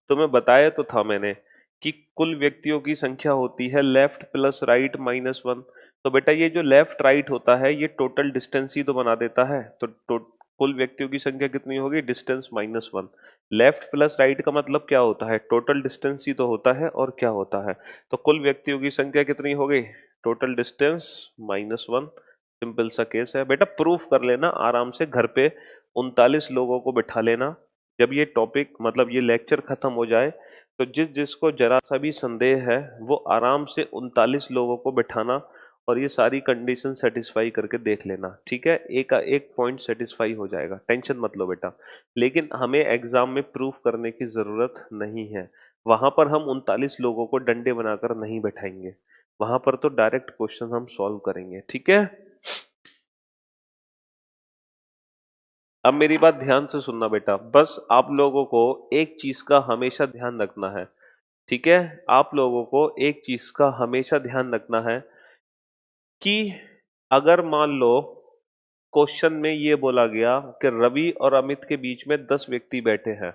तुम्हें बताया तो था मैंने कि कुल व्यक्तियों की संख्या होती है लेफ्ट प्लस राइट -1। तो बेटा ये जो लेफ्ट राइट होता है ये टोटल डिस्टेंस ही तो बना देता है। तो कुल व्यक्तियों की संख्या कितनी होगी? डिस्टेंस -1। लेफ्ट प्लस राइट का मतलब क्या होता है? टोटल डिस्टेंस ही तो होता है, और क्या होता है? तो कुल व्यक्तियों की संख्या कितनी हो गई? Total distance -1। सिंपल सा केस है बेटा, प्रूफ कर लेना आराम से घर पे, 39 लोगों को बिठा लेना। जब ये टॉपिक मतलब ये लेक्चर खत्म हो जाए तो जिस जिसको जरा सा भी संदेह है वो आराम से 39 लोगों को बिठाना, और ये सारी कंडीशन सेटिस्फाई करके देख लेना। ठीक है, एक एक पॉइंट सेटिस्फाई हो जाएगा, टेंशन मत लो बेटा। लेकिन हमें एग्जाम में प्रूफ करने की जरूरत नहीं है। वहां पर हम 39 लोगों को डंडे बनाकर नहीं बैठाएंगे, वहां पर तो डायरेक्ट क्वेश्चन हम सॉल्व करेंगे। ठीक है, अब मेरी बात ध्यान से सुनना बेटा, बस आप लोगों को एक चीज का हमेशा ध्यान रखना है। ठीक है, आप लोगों को एक चीज का हमेशा ध्यान रखना है कि अगर मान लो क्वेश्चन में ये बोला गया कि रवि और अमित के बीच में 10 व्यक्ति बैठे हैं,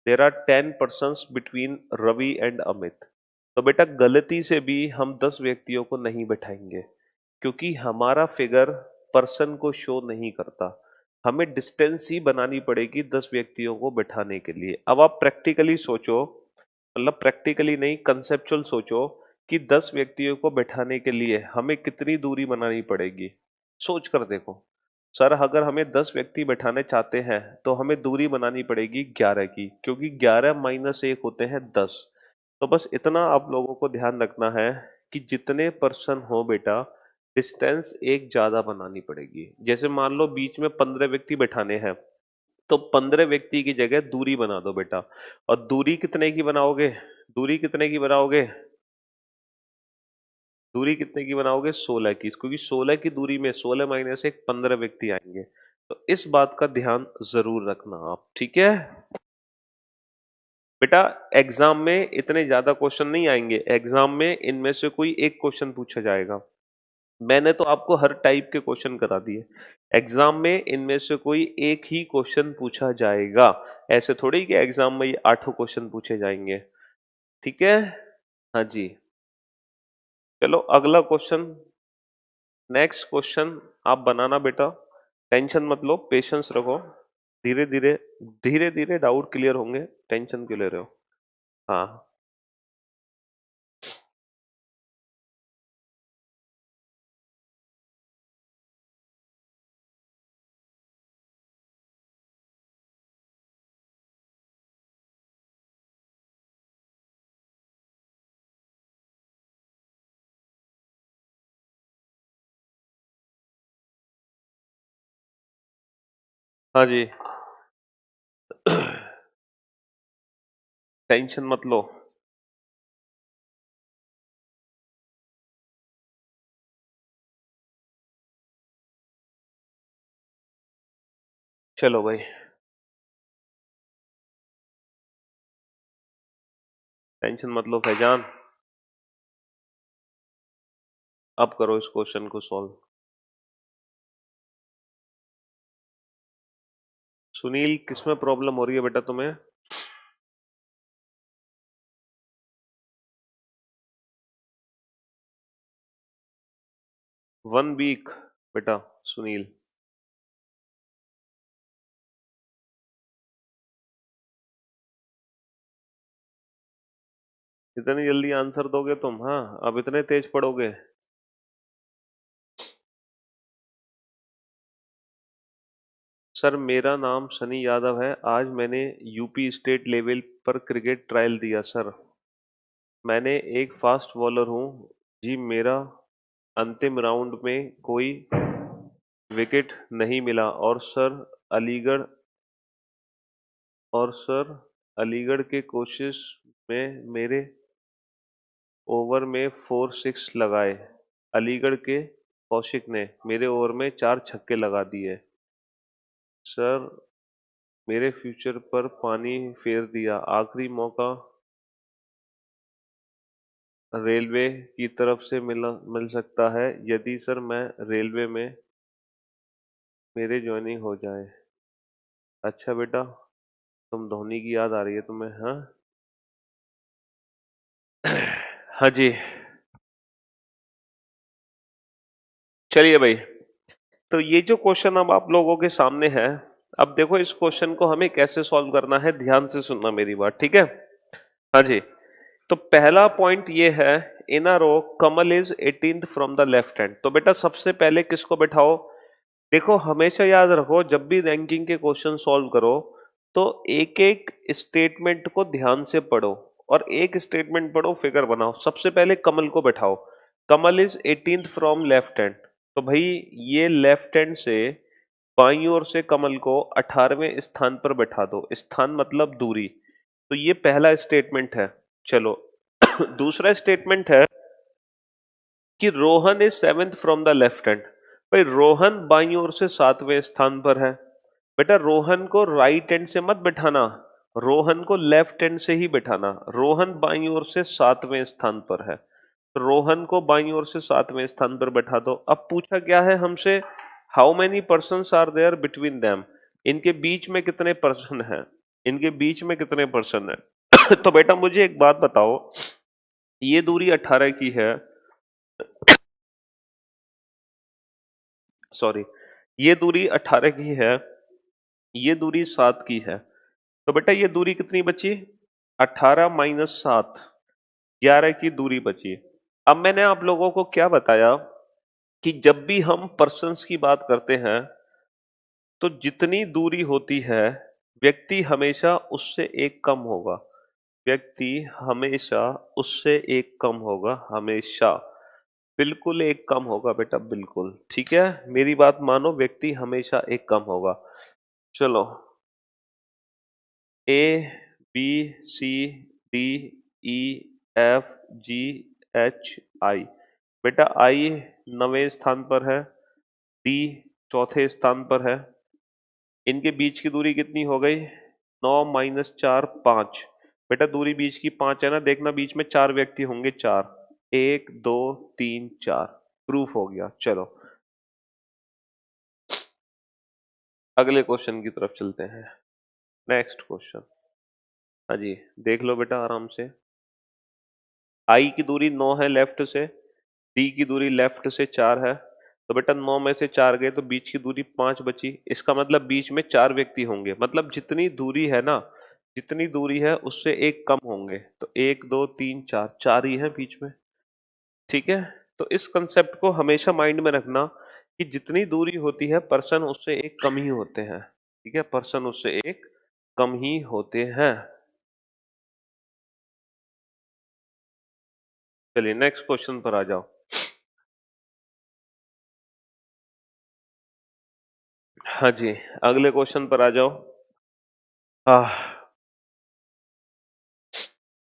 there are 10 persons between Ravi and Amit, तो बेटा गलती से भी हम 10 व्यक्तियों को नहीं बैठाएंगे, क्योंकि हमारा फिगर पर्सन को शो नहीं करता। हमें डिस्टेंस ही बनानी पड़ेगी 10 व्यक्तियों को बैठाने के लिए। अब आप प्रैक्टिकली सोचो, मतलब प्रैक्टिकली नहीं, कंसेप्चुअल सोचो कि 10 व्यक्तियों को बैठाने के लिए हमें कितनी दूरी बनानी पड़ेगी। सोच कर देखो सर, अगर हमें 10 व्यक्ति बैठाने चाहते हैं तो हमें दूरी बनानी पड़ेगी 11 की, क्योंकि 11 माइनस 1 होते हैं 10। तो बस इतना आप लोगों को ध्यान रखना है कि जितने पर्सन हो बेटा, डिस्टेंस एक ज्यादा बनानी पड़ेगी। जैसे मान लो बीच में 15 व्यक्ति बैठाने हैं, तो 15 व्यक्ति की जगह दूरी बना दो बेटा। और दूरी कितने की बनाओगे? दूरी कितने की बनाओगे? दूरी कितने की बनाओगे? 16 की, क्योंकि 16 की दूरी में 16 माइनस 1 15 व्यक्ति आएंगे। तो इस बात का ध्यान जरूर रखना आप, ठीक है बेटा। एग्जाम में इतने ज्यादा क्वेश्चन नहीं आएंगे, एग्जाम में इनमें से कोई एक क्वेश्चन पूछा जाएगा। मैंने तो आपको हर टाइप के क्वेश्चन करा दिए, एग्जाम में इनमें से कोई एक ही क्वेश्चन पूछा जाएगा। ऐसे थोड़ी कि एग्जाम में ये 8 क्वेश्चन पूछे जाएंगे, ठीक है। हाँ जी, चलो अगला क्वेश्चन, नेक्स्ट क्वेश्चन आप बनाना बेटा। टेंशन मत लो, पेशेंस रखो, धीरे धीरे धीरे धीरे डाउट क्लियर होंगे, टेंशन क्यों ले रहे हो। हाँ हाँ जी, टेंशन मत लो। चलो भाई, टेंशन मत लो फैजान, अब करो इस क्वेश्चन को सॉल्व। सुनील, किसमें प्रॉब्लम हो रही है बेटा तुम्हें? 1 वीक बेटा सुनील। इतनी जल्दी आंसर दोगे तुम? हाँ, अब इतने तेज पढ़ोगे? सर मेरा नाम सनी यादव है, आज मैंने यूपी स्टेट लेवल पर क्रिकेट ट्रायल दिया सर। मैंने एक फास्ट बॉलर हूँ जी, मेरा अंतिम राउंड में कोई विकेट नहीं मिला। अलीगढ़ और सर अलीगढ़ के कोशिश में मेरे ओवर में 4 6 लगाए। अलीगढ़ के कौशिक ने मेरे ओवर में 4 छक्के लगा दिए। सर मेरे फ्यूचर पर पानी फेर दिया। आखिरी मौका रेलवे की तरफ से मिल सकता है, यदि सर मैं रेलवे में मेरे ज्वाइनिंग हो जाए। अच्छा बेटा, तुम धोनी की याद आ रही है तुम्हें? हाँ हाँ जी, चलिए भाई। तो ये जो क्वेश्चन अब आप लोगों के सामने है, अब देखो इस क्वेश्चन को हमें कैसे सॉल्व करना है, ध्यान से सुनना मेरी बात, ठीक है। हाँ जी, तो पहला पॉइंट ये है, in a row Kamal is 18th from the left hand. तो बेटा सबसे पहले किसको बैठाओ? देखो हमेशा याद रखो, जब भी रैंकिंग के क्वेश्चन सॉल्व करो तो एक एक स्टेटमेंट को ध्यान से पढ़ो, और एक स्टेटमेंट पढ़ो फिगर बनाओ। सबसे पहले कमल को बैठाओ, Kamal is 18th from left hand. तो भाई ये लेफ्ट हैंड से बाईं ओर से कमल को 18वें स्थान पर बैठा दो, स्थान मतलब दूरी। तो ये पहला स्टेटमेंट है। चलो दूसरा स्टेटमेंट है कि Rohan is 7th from the left hand. भाई रोहन बाईं ओर से 7वें स्थान पर है। बेटा रोहन को राइट हैंड से मत बैठाना, रोहन को लेफ्ट हैंड से ही बैठाना। रोहन बाईं ओर से 7वें स्थान पर है, तो रोहन को बाईं ओर से 7वें स्थान पर बैठा दो। अब पूछा क्या है हमसे, how many persons are there between them, इनके बीच में कितने पर्सन हैं, इनके बीच में कितने पर्सन है। तो बेटा मुझे एक बात बताओ, ये दूरी 18 की है, सॉरी, ये दूरी 18 की है, ये दूरी 7 की है, तो बेटा ये दूरी कितनी बची, 18 माइनस 7, 11 की दूरी बची। अब मैंने आप लोगों को क्या बताया कि जब भी हम पर्सन्स की बात करते हैं तो जितनी दूरी होती है व्यक्ति हमेशा उससे एक कम होगा, व्यक्ति हमेशा उससे एक कम होगा, हमेशा, बिल्कुल एक कम होगा बेटा, बिल्कुल ठीक है, मेरी बात मानो, व्यक्ति हमेशा एक कम होगा। चलो, A B C D E F G H I, बेटा आई 9वें स्थान पर है, डी चौथे स्थान पर है, इनके बीच की दूरी कितनी हो गई, 9 - 4 5, बेटा दूरी बीच की 5 है ना, देखना बीच में 4 व्यक्ति होंगे, 4, 1 2 3 4, प्रूफ हो गया। चलो अगले क्वेश्चन की तरफ चलते हैं, नेक्स्ट क्वेश्चन। हाँ जी, देख लो बेटा आराम से। आई की दूरी 9 है लेफ्ट से, डी की दूरी लेफ्ट से 4 है, तो बेटा 9 में से 4 गए तो बीच की दूरी 5 बची, इसका मतलब बीच में 4 व्यक्ति होंगे, मतलब जितनी दूरी है ना, जितनी दूरी है उससे एक कम होंगे, तो 1 2 3 4, 4 ही है बीच में, ठीक है। तो इस कंसेप्ट को हमेशा माइंड में रखना कि जितनी दूरी होती है पर्सन उससे एक कम ही होते हैं, ठीक है, पर्सन उससे एक कम ही होते हैं। चलिए नेक्स्ट क्वेश्चन पर आ जाओ। हाँ जी, अगले क्वेश्चन पर आ जाओ। आह,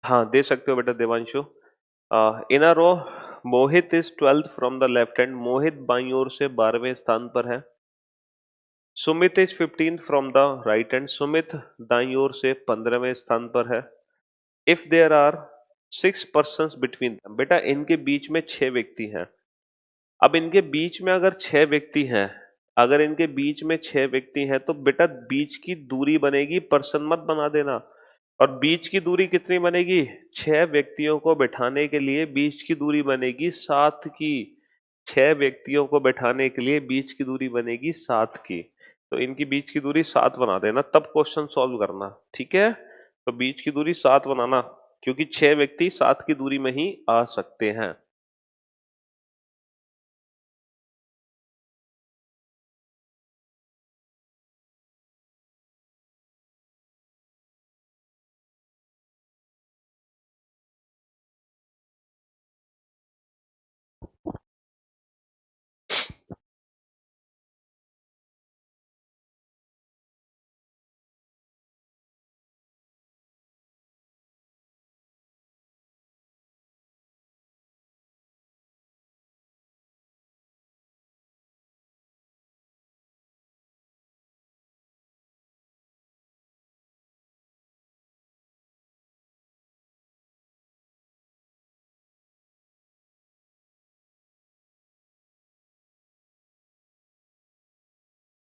हाँ दे सकते हो बेटा Devanshu. In a row Mohit is 12th from the left hand, Mohit बाईं ओर से 12वें स्थान पर है। Sumit is 15th from the right hand, Sumit दाईं ओर से 15वें स्थान पर है। If there are 6 person between, बेटा इनके बीच में 6 व्यक्ति हैं। अब इनके बीच में अगर 6 व्यक्ति हैं, अगर इनके बीच में 6 व्यक्ति हैं तो बेटा बीच की दूरी बनेगी, पर्सन मत बना देना, और बीच की दूरी कितनी बनेगी, 6 व्यक्तियों को बैठाने के लिए बीच की दूरी बनेगी 7 की, 6 व्यक्तियों को बैठाने के लिए बीच की दूरी बनेगी 7 की, तो इनकी बीच की दूरी 7 बना देना, तब क्वेश्चन सॉल्व करना, ठीक है। तो बीच की दूरी 7 बनाना, क्योंकि 6 व्यक्ति 7 की दूरी में ही आ सकते हैं।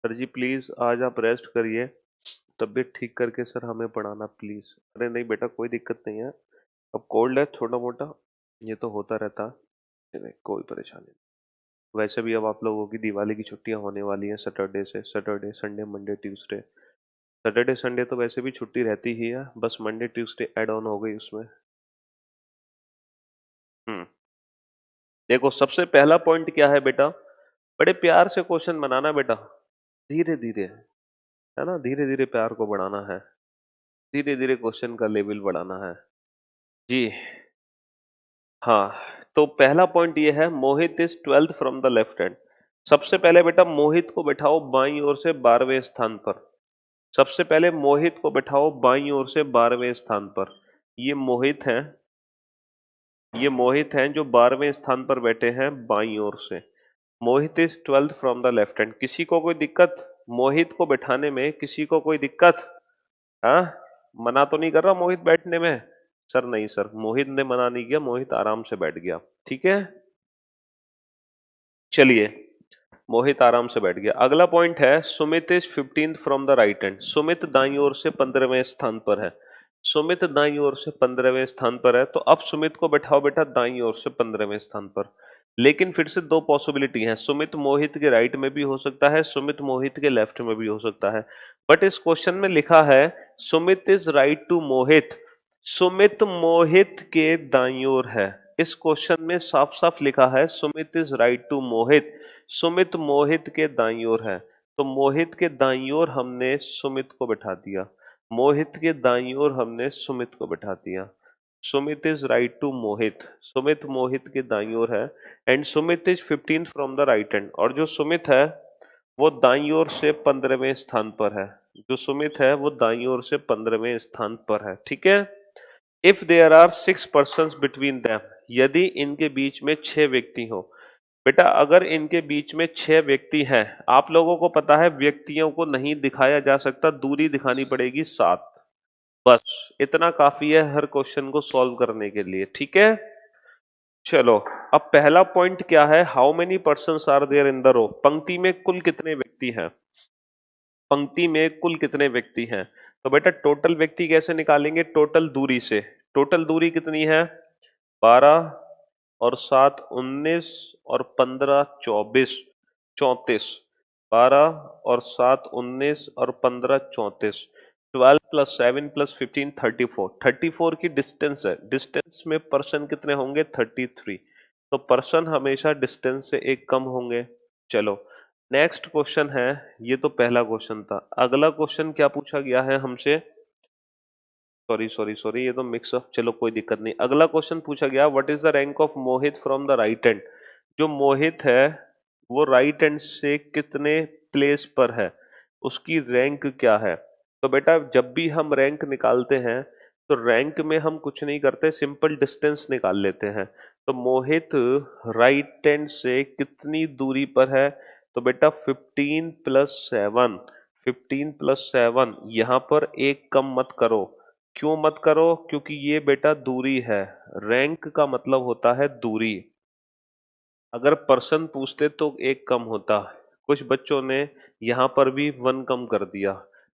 सर जी प्लीज आज आप रेस्ट करिए, तबीयत ठीक करके सर हमें पढ़ाना प्लीज। अरे नहीं बेटा कोई दिक्कत नहीं है, अब कोल्ड है छोटा मोटा, ये तो होता रहता है, नहीं कोई परेशानी नहीं। वैसे भी अब आप लोगों की दिवाली की छुट्टियां होने वाली हैं, सैटरडे से, Saturday Sunday Monday Tuesday, Saturday Sunday तो वैसे भी छुट्टी रहती ही है, बस मंडे ट्यूसडे ऐड ऑन हो गई उसमें। हम्म, देखो सबसे पहला पॉइंट क्या है बेटा, बड़े प्यार से क्वेश्चन बनाना बेटा, धीरे धीरे, है ना, धीरे धीरे प्यार को बढ़ाना है, धीरे धीरे क्वेश्चन का लेवल बढ़ाना है जी। हाँ, तो पहला पॉइंट ये है, Mohit is 12th from the left hand. सबसे पहले बेटा मोहित को बैठाओ बाईं ओर से 12वें स्थान पर, सबसे पहले मोहित को बैठाओ बाईं ओर से 12वें स्थान पर। ये मोहित हैं, ये मोहित हैं जो 12वें स्थान पर बैठे हैं बाईं ओर से। Mohit is 12th from the left hand, किसी को कोई दिक्कत मोहित को बैठाने में, किसी को कोई दिक्कत, हाँ मना तो नहीं कर रहा मोहित बैठने में? सर नहीं सर, मोहित ने मना नहीं किया, मोहित आराम से बैठ गया। ठीक है, चलिए, मोहित आराम से बैठ गया। अगला पॉइंट है Sumit is 15th from the right hand. Sumit दाईं ओर से 15वें स्थान पर है। सुमित दाईं ओर से 15वें स्थान पर है, तो अब सुमित को बैठाओ बेटा दाईं ओर से 15वें स्थान पर। लेकिन फिर से दो पॉसिबिलिटी है, सुमित मोहित के राइट में भी हो सकता है, सुमित मोहित के लेफ्ट में भी हो सकता है। बट इस क्वेश्चन में लिखा है सुमित इज राइट टू मोहित, सुमित मोहित के दाईं ओर है। इस क्वेश्चन में साफ साफ लिखा है सुमित इज राइट टू मोहित, सुमित मोहित के दाईं ओर है। तो मोहित के दाईं ओर हमने सुमित को बैठा दिया, मोहित के दाईं ओर हमने सुमित को बैठा दिया। सुमित इज राइट टू मोहित, सुमित मोहित के दाईं ओर है। And Sumit is 15th from the right hand, और जो सुमित है वो दाईं ओर से 15वें स्थान पर है। जो सुमित है वो दाईं ओर से 15वें स्थान पर है। ठीक है, if there are 6 person between them, यदि इनके बीच में 6 व्यक्ति हो। बेटा अगर इनके बीच में 6 व्यक्ति हैं, आप लोगों को पता है व्यक्तियों को नहीं दिखाया जा सकता, दूरी दिखानी पड़ेगी 7। बस इतना काफी है हर क्वेश्चन को सॉल्व करने के लिए। ठीक है, चलो, अब पहला पॉइंट क्या है, how many persons are there in the row, पंक्ति में कुल कितने व्यक्ति हैं, पंक्ति में कुल कितने व्यक्ति हैं। तो बेटा टोटल व्यक्ति कैसे निकालेंगे, टोटल दूरी से। टोटल दूरी कितनी है, 12 और 7 19 और 15 24 34। 12 और 7 19 और 15 34। 12 प्लस 7 प्लस 15 34। 34 की डिस्टेंस है, डिस्टेंस में पर्सन कितने होंगे, 33। तो पर्सन हमेशा डिस्टेंस से एक कम होंगे। चलो नेक्स्ट क्वेश्चन है, ये तो पहला क्वेश्चन था। अगला क्वेश्चन क्या पूछा गया है हमसे, सॉरी सॉरी सॉरी, ये तो मिक्सअप, चलो कोई दिक्कत नहीं। अगला क्वेश्चन पूछा गया what is the rank of Mohit from the right hand. जो मोहित है वो राइट हैंड से कितने प्लेस पर है, उसकी रैंक क्या है। तो बेटा जब भी हम रैंक निकालते हैं तो रैंक में हम कुछ नहीं करते, सिंपल डिस्टेंस निकाल लेते हैं। तो मोहित राइट हैंड से कितनी दूरी पर है, तो बेटा 15 + 7। 15 + 7, यहाँ पर एक कम मत करो। क्यों मत करो, क्योंकि ये बेटा दूरी है, रैंक का मतलब होता है दूरी। अगर पर्सन पूछते तो एक कम होता, कुछ बच्चों ने यहाँ पर भी 1 कम कर दिया।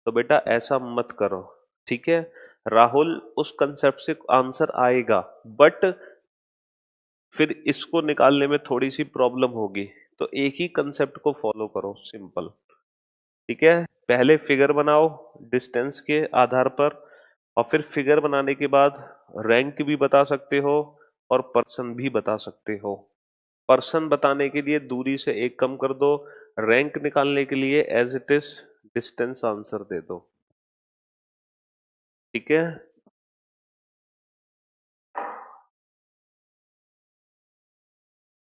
तो बेटा ऐसा मत करो। ठीक है, राहुल उस कंसेप्ट से आंसर आएगा, बट फिर इसको निकालने में थोड़ी सी प्रॉब्लम होगी। तो एक ही कंसेप्ट को फॉलो करो, सिंपल। ठीक है, पहले फिगर बनाओ डिस्टेंस के आधार पर, और फिर फिगर बनाने के बाद रैंक भी बता सकते हो और पर्सन भी बता सकते हो। पर्सन बताने के लिए दूरी से एक कम कर दो, रैंक निकालने के लिए as it is distance answer दे दो। ठीक है,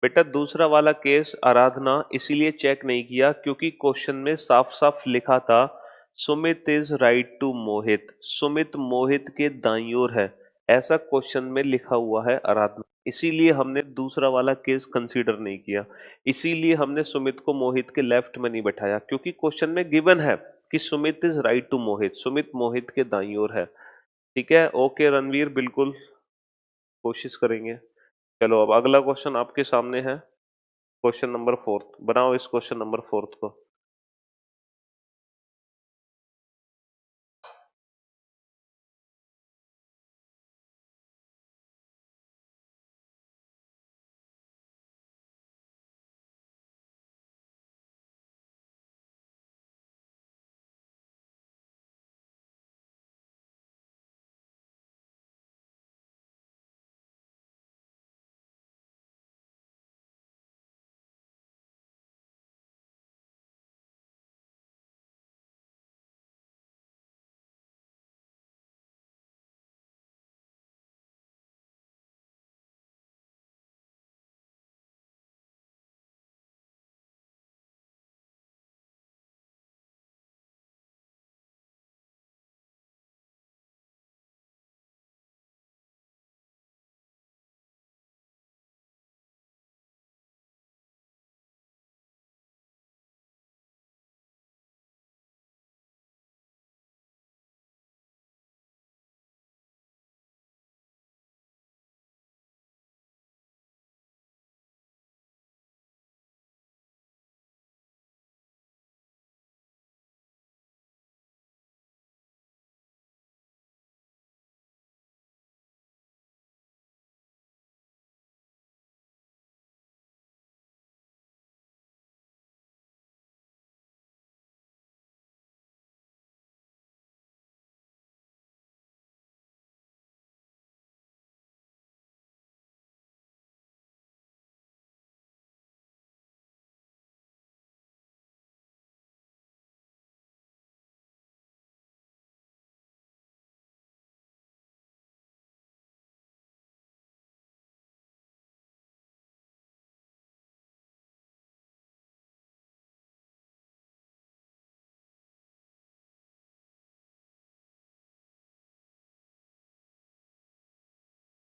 बेटा दूसरा वाला केस आराधना इसीलिए चेक नहीं किया क्योंकि क्वेश्चन में साफ साफ लिखा था सुमित इज राइट टू मोहित, सुमित मोहित के दाईं ओर है, ऐसा क्वेश्चन में लिखा हुआ है आराधना। इसीलिए हमने दूसरा वाला केस कंसीडर नहीं किया, इसीलिए हमने सुमित को मोहित के लेफ्ट में नहीं बैठाया, क्योंकि क्वेश्चन में गिवन है कि सुमित इज राइट टू मोहित, सुमित मोहित के दाईं ओर है। ठीक है, ओके रणवीर, बिल्कुल कोशिश करेंगे। चलो अब अगला क्वेश्चन आपके सामने है, क्वेश्चन नंबर 4। बनाओ इस क्वेश्चन नंबर 4 को।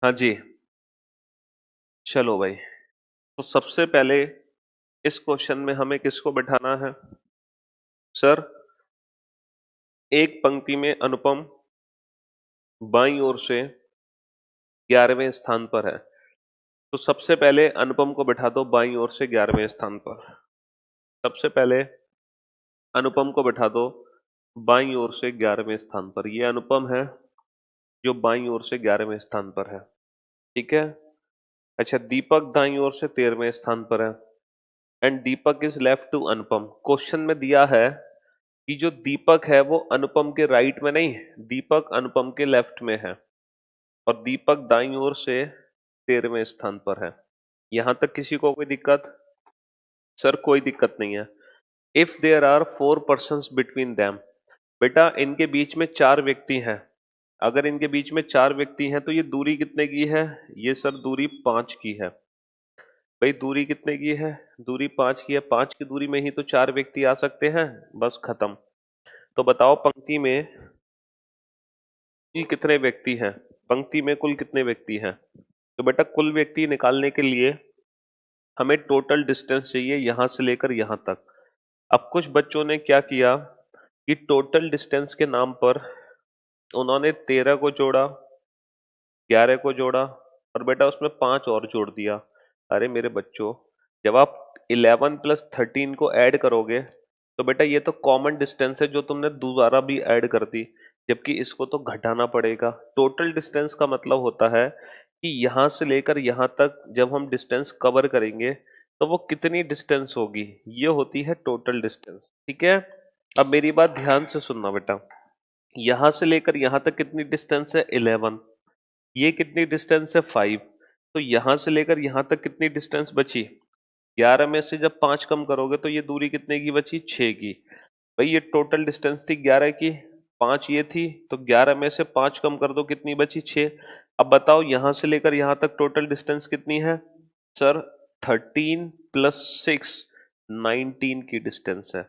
हाँ जी, चलो भाई। तो सबसे पहले इस क्वेश्चन में हमें किसको बिठाना है? सर, एक पंक्ति में अनुपम बाईं ओर से 11वें स्थान पर है। तो सबसे पहले अनुपम को बिठा दो बाईं ओर से 11वें स्थान पर। सबसे पहले अनुपम को बिठा दो बाईं ओर से 11वें स्थान पर। ये अनुपम है जो बाईं ओर से 11वें स्थान पर है। ठीक है। अच्छा, दीपक दाईं ओर से 13वें स्थान पर है। And Deepak is left to Anupam. Question में दिया है कि जो दीपक है वो अनुपम के राइट में नहीं, दीपक अनुपम के लेफ्ट में है और दीपक दाईं ओर से 13वें स्थान पर है। यहां तक किसी को कोई दिक्कत? सर, कोई दिक्कत नहीं है। If there are 4 person between them, बेटा इनके बीच में 4 व्यक्ति हैं। अगर इनके बीच में 4 व्यक्ति हैं तो ये दूरी कितने की है? ये सर दूरी 5 की है। भाई दूरी कितने की है? दूरी 5 की है। 5 की दूरी में ही तो 4 व्यक्ति आ सकते हैं। बस खत्म। तो बताओ पंक्ति में कुल कितने व्यक्ति हैं? पंक्ति में कुल कितने व्यक्ति हैं? तो बेटा कुल व्यक्ति निकालने के लिए हमें टोटल डिस्टेंस चाहिए यहां से लेकर यहां तक। अब कुछ बच्चों ने क्या किया कि टोटल डिस्टेंस के नाम पर उन्होंने 13 को जोड़ा, 11 को जोड़ा और बेटा उसमें 5 और जोड़ दिया। अरे मेरे बच्चों, जब आप 11 प्लस 13 को ऐड करोगे तो बेटा ये तो कॉमन डिस्टेंस है जो तुमने दोबारा भी ऐड कर दी, जबकि इसको तो घटाना पड़ेगा। टोटल डिस्टेंस का मतलब होता है कि यहां से लेकर यहां तक जब हम डिस्टेंस कवर करेंगे तो वो कितनी डिस्टेंस होगी, ये होती है टोटल डिस्टेंस। ठीक है। अब मेरी बात ध्यान से सुनना बेटा। यहां से लेकर यहां तक कितनी डिस्टेंस है? 11। ये कितनी डिस्टेंस है? 5। तो यहां से लेकर यहां तक कितनी डिस्टेंस बची? 11 में से जब 5 कम करोगे तो ये दूरी कितने की बची? 6 की। भाई ये टोटल डिस्टेंस थी 11 की, 5 ये थी, तो 11 में से 5 कम कर दो, कितनी बची? 6। अब बताओ यहां से लेकर यहां तक टोटल डिस्टेंस कितनी है? सर 13 प्लस 6, 19 की डिस्टेंस है।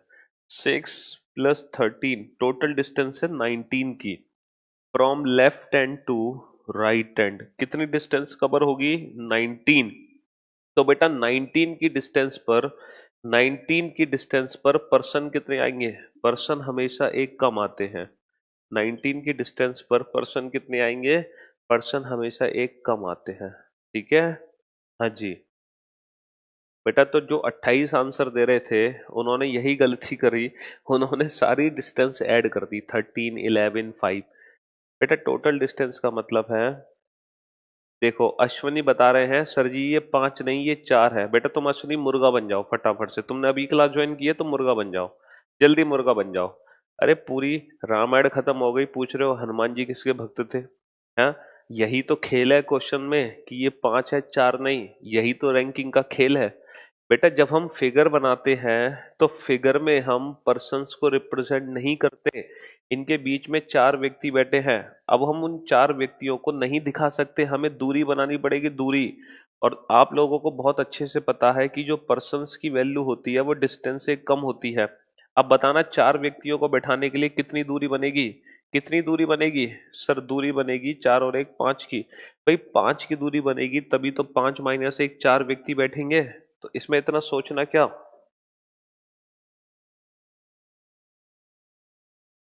6 प्लस 13 टोटल डिस्टेंस है 19 की। From left end to right end कितनी डिस्टेंस कवर होगी? 19। तो बेटा 19 की डिस्टेंस पर, 19 की डिस्टेंस पर पर्सन कितने आएंगे? पर्सन हमेशा एक कम आते हैं। 19 की डिस्टेंस पर पर्सन कितने आएंगे? पर्सन हमेशा एक कम आते हैं। ठीक है। हाँ जी। बेटा तो जो 28 आंसर दे रहे थे उन्होंने यही गलती करी, उन्होंने सारी डिस्टेंस ऐड कर दी, 13, 11, 5। बेटा टोटल डिस्टेंस का मतलब है, देखो अश्वनी बता रहे हैं सर जी ये 5 नहीं ये 4 है। बेटा तुम अश्वनी मुर्गा बन जाओ फटाफट से, तुमने अभी क्लास ज्वाइन की है तो मुर्गा बन जाओ, जल्दी मुर्गा बन जाओ। अरे पूरी रामायण खत्म हो गई, पूछ रहे हो हनुमान जी किसके भक्त थे? हैं? यही तो खेल है क्वेश्चन में कि ये 5 है 4 नहीं, यही तो रैंकिंग का खेल है। बेटा जब हम फिगर बनाते हैं तो फिगर में हम पर्सन्स को रिप्रेजेंट नहीं करते। इनके बीच में 4 व्यक्ति बैठे हैं, अब हम उन 4 व्यक्तियों को नहीं दिखा सकते, हमें दूरी बनानी पड़ेगी, दूरी। और आप लोगों को बहुत अच्छे से पता है कि जो पर्सन्स की वैल्यू होती है वो डिस्टेंस से कम होती है। अब बताना 4 व्यक्तियों को बैठाने के लिए कितनी दूरी बनेगी? कितनी दूरी बनेगी? सर दूरी बनेगी 4 और 1 5 की। भाई 5 की दूरी बनेगी तभी तो 5 माइनस 1 4 व्यक्ति बैठेंगे। तो इसमें इतना सोचना क्या?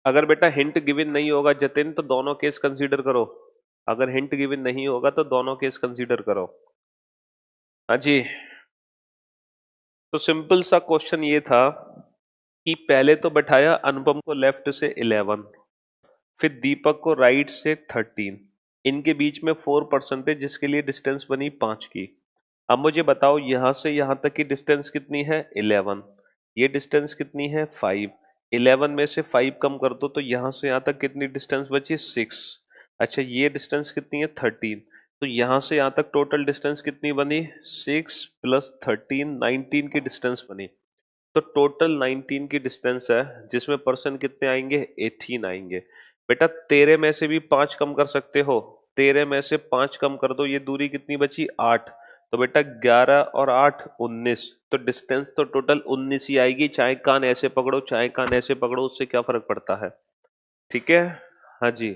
अगर बेटा हिंट गिवन नहीं होगा जतिन तो दोनों केस कंसीडर करो। अगर हिंट गिवन नहीं होगा तो दोनों केस कंसीडर करो। हाँ जी। तो सिंपल सा क्वेश्चन ये था कि पहले तो बैठाया अनुपम को लेफ्ट से 11, फिर दीपक को राइट से 13। इनके बीच में 4 पर्सन थे जिसके लिए डिस्टेंस बनी 5 की। अब मुझे बताओ यहां से यहां तक की डिस्टेंस कितनी है? 11। ये डिस्टेंस कितनी है? 5। 11 में से 5 कम कर दो तो यहां से यहां तक कितनी डिस्टेंस बची? 6। अच्छा ये डिस्टेंस कितनी है? 13। तो यहां से यहां तक टोटल डिस्टेंस कितनी बनी? 6 प्लस 13, 19 की डिस्टेंस बनी। तो टोटल 19 की डिस्टेंस है जिसमें पर्सन कितने आएंगे? 18 आएंगे। बेटा 13 में से भी 5 कम कर सकते हो, 13 में से 5 कम कर दो, ये दूरी कितनी बची? 8। तो बेटा 11 और 8 19, तो डिस्टेंस तो टोटल 19 ही आएगी, चाहे कान ऐसे पकड़ो चाहे कान ऐसे पकड़ो, उससे क्या फर्क पड़ता है? ठीक है। हाँ जी।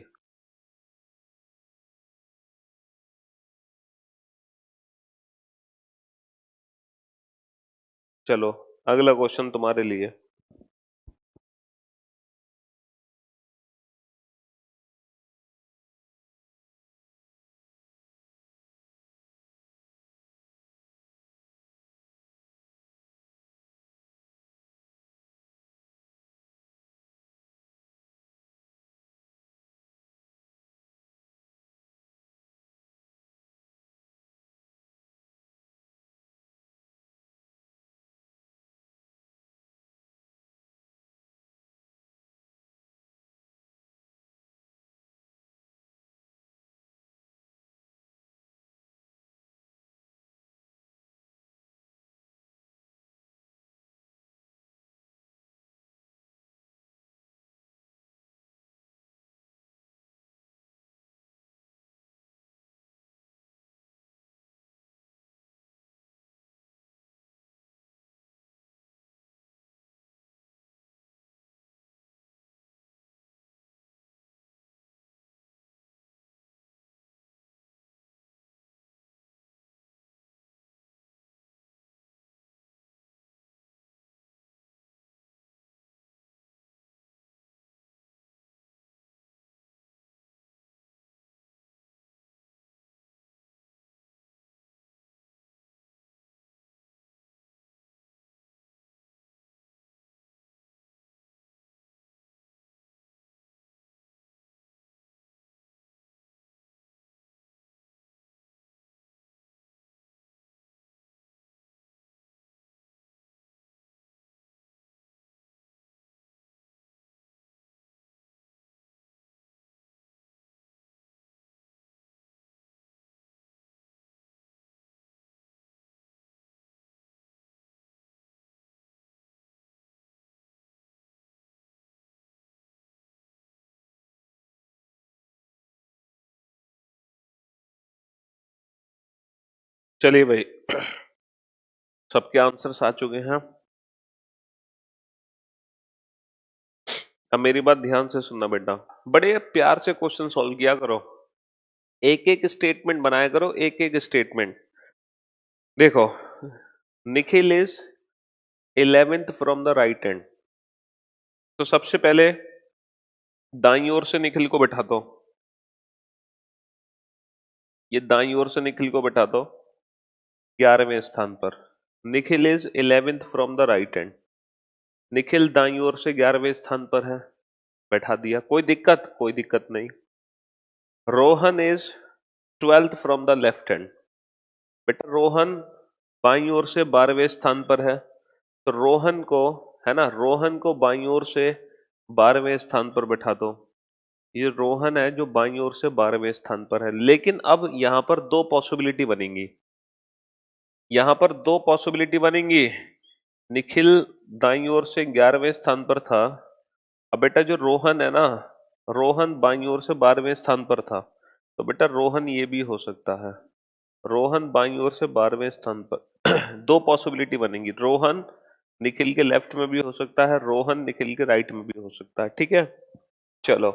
चलो अगला क्वेश्चन तुम्हारे लिए। चलिए भाई, सबके आंसर्स आ चुके हैं। अब मेरी बात ध्यान से सुनना बेटा, बड़े प्यार से क्वेश्चन सॉल्व किया करो, एक एक स्टेटमेंट बनाया करो, एक एक स्टेटमेंट। देखो, Nikhil is 11th from the right hand, तो सबसे पहले दाईं ओर से निखिल को बैठा दो, ये दाईं ओर से निखिल को बैठा दो 11वें स्थान पर। Nikhil is 11th from the right hand, Nikhil दाईं ओर से 11वें स्थान पर है, बैठा दिया, कोई दिक्कत? कोई दिक्कत नहीं। Rohan is 12th from the left hand, बेटा रोहन बाईं ओर से 12वें स्थान पर है, तो रोहन को, है ना, रोहन को बाईं ओर से 12वें स्थान पर बैठा दो। ये रोहन है जो बाईं ओर से 12वें स्थान पर है, लेकिन अब यहां पर दो पॉसिबिलिटी बनेंगी, यहां पर दो पॉसिबिलिटी बनेंगी। निखिल दाईं ओर से 11वें स्थान पर था, अब बेटा जो रोहन है ना, रोहन बाईं ओर से 12वें स्थान पर था, तो बेटा रोहन ये भी हो सकता है, रोहन बाईं ओर से 12वें स्थान पर दो पॉसिबिलिटी बनेंगी, रोहन निखिल के लेफ्ट में भी हो सकता है, रोहन निखिल के राइट में भी हो सकता है, ठीक है। चलो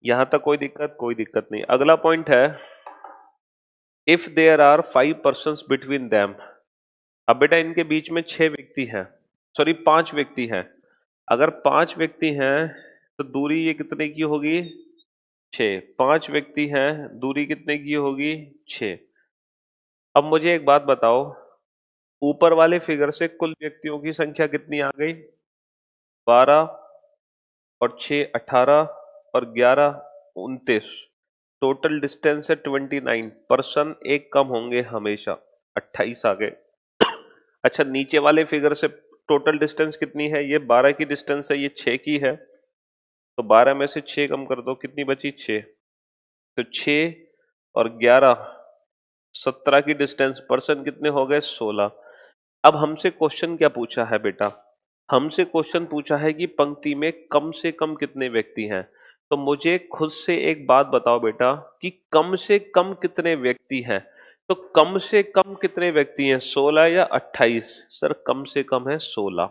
यहां तक कोई दिक्कत? कोई दिक्कत नहीं। अगला पॉइंट है, if there are 5 persons between them, अब बेटा इनके बीच में 6 व्यक्ति हैं, सॉरी 5 व्यक्ति हैं, अगर 5 व्यक्ति हैं तो दूरी ये कितने की होगी? 6। 5 व्यक्ति हैं, दूरी कितने की होगी? 6। अब मुझे एक बात बताओ, ऊपर वाले फिगर से कुल व्यक्तियों की संख्या कितनी आ गई? 12 और 6 18 और 11 29, टोटल डिस्टेंस है 29, पर्सन एक कम होंगे हमेशा, 28 आ गए। अच्छा, नीचे वाले फिगर से टोटल डिस्टेंस कितनी है? ये 12 की डिस्टेंस है, ये 6 की है, तो 12 में से 6 कम कर दो, कितनी बची? 6। तो 6 और 11 17 की डिस्टेंस, पर्सन कितने हो गए? 16। अब हमसे क्वेश्चन क्या पूछा है बेटा? हमसे क्वेश्चन पूछा है कि पंक्ति में कम से कम कितने व्यक्ति हैं, तो मुझे खुद से एक बात बताओ बेटा कि कम से कम कितने व्यक्ति हैं? तो कम से कम कितने व्यक्ति हैं, 16 या 28? सर कम से कम है 16।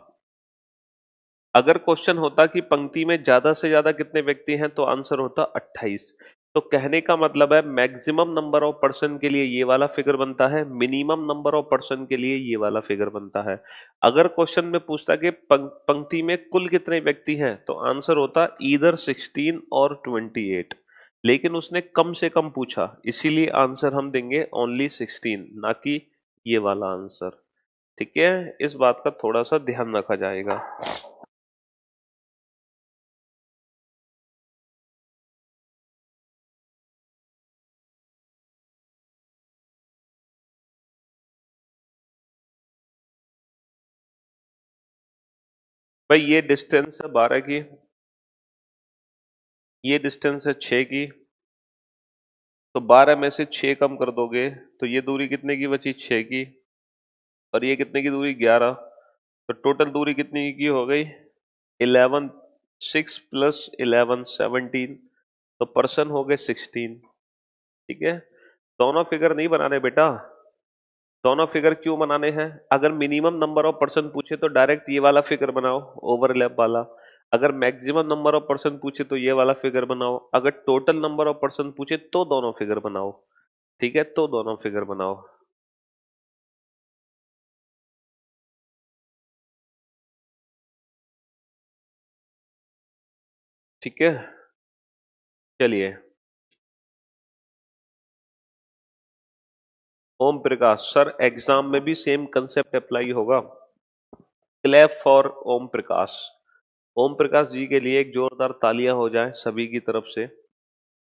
अगर क्वेश्चन होता कि पंक्ति में ज्यादा से ज्यादा कितने व्यक्ति हैं, तो आंसर होता 28। तो कहने का मतलब है मैक्सिमम नंबर ऑफ पर्सन के लिए ये वाला फिगर बनता है, मिनिमम नंबर ऑफ पर्सन के लिए ये वाला फिगर बनता है। अगर क्वेश्चन में पूछता कि पंक्ति में कुल कितने व्यक्ति हैं, तो आंसर होता ईदर 16 और 28। लेकिन उसने कम से कम पूछा, इसीलिए आंसर हम देंगे ओनली 16, ना कि ये वाला आंसर। ठीक है, इस बात का थोड़ा सा ध्यान रखा जाएगा। भाई ये डिस्टेंस है 12 की, ये डिस्टेंस है 6 की, तो 12 में से 6 कम कर दोगे तो ये दूरी कितने की बची, 6 की, और ये कितने की दूरी, 11। तो टोटल दूरी कितनी की हो गई, 11। 6 प्लस 11 17, तो पर्सन हो गए 16। ठीक है, दोनों फिगर नहीं बनाने बेटा, दोनों फिगर क्यों बनाने हैं, अगर मिनिमम नंबर ऑफ पर्सन पूछे तो डायरेक्ट ये वाला फिगर बनाओ, ओवरलैप वाला। अगर मैक्सिमम नंबर ऑफ पर्सन पूछे तो ये वाला फिगर बनाओ, अगर टोटल नंबर ऑफ पर्सन पूछे तो दोनों फिगर बनाओ। ठीक है, तो दोनों फिगर बनाओ। ठीक है, चलिए। ओम प्रकाश सर, एग्जाम में भी सेम कंसेप्ट अप्लाई होगा? Clap for Om Prakash. ओम प्रकाश जी के लिए एक जोरदार तालियां हो जाए सभी की तरफ से।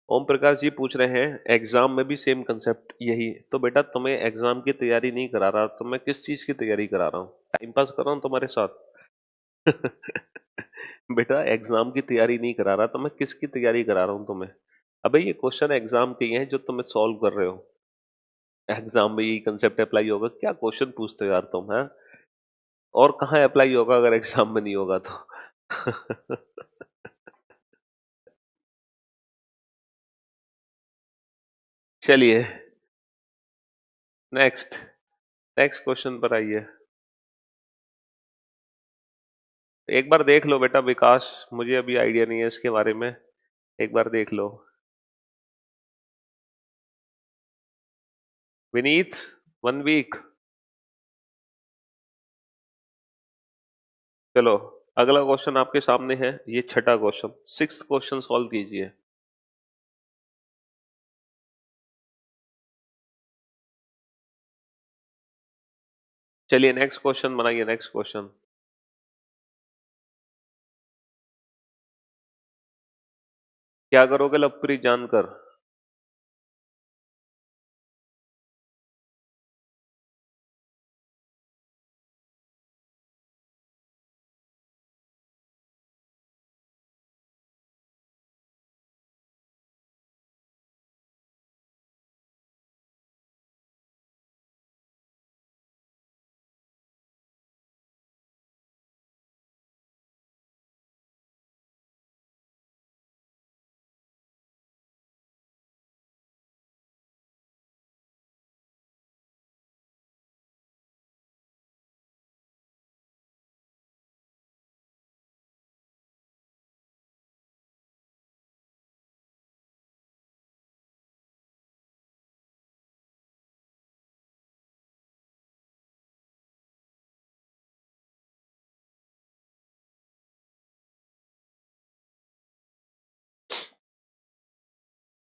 ओम प्रकाश जी पूछ रहे हैं एग्जाम में भी सेम कंसेप्ट यही, तो बेटा तुम्हें एग्जाम की तैयारी नहीं करा रहा, तो मैं किस चीज की तैयारी करा रहा हूँ, टाइम पास कर रहा हूँ तुम्हारे साथ? बेटा एग्जाम की तैयारी नहीं करा रहा तो मैं किसकी तैयारी करा रहा हूँ तुम्हें? अबे ये क्वेश्चन एग्जाम के ही हैं जो तुम्हें सॉल्व कर रहे हो, एग्जाम में यही कंसेप्ट अप्लाई होगा? क्या क्वेश्चन पूछते हो यार तुम, है? और कहाँ अप्लाई होगा अगर एग्जाम में नहीं होगा तो? चलिए, नेक्स्ट, नेक्स्ट क्वेश्चन पर आइए। एक बार देख लो बेटा विकास, मुझे अभी आइडिया नहीं है इसके बारे में, एक बार देख लो। विनीत, 1 वीक। चलो, अगला क्वेश्चन आपके सामने है, ये छठा क्वेश्चन, सिक्स्थ क्वेश्चन सॉल्व कीजिए। चलिए नेक्स्ट क्वेश्चन बनाइए, नेक्स्ट क्वेश्चन। क्या करोगे लवप्रीत जानकर?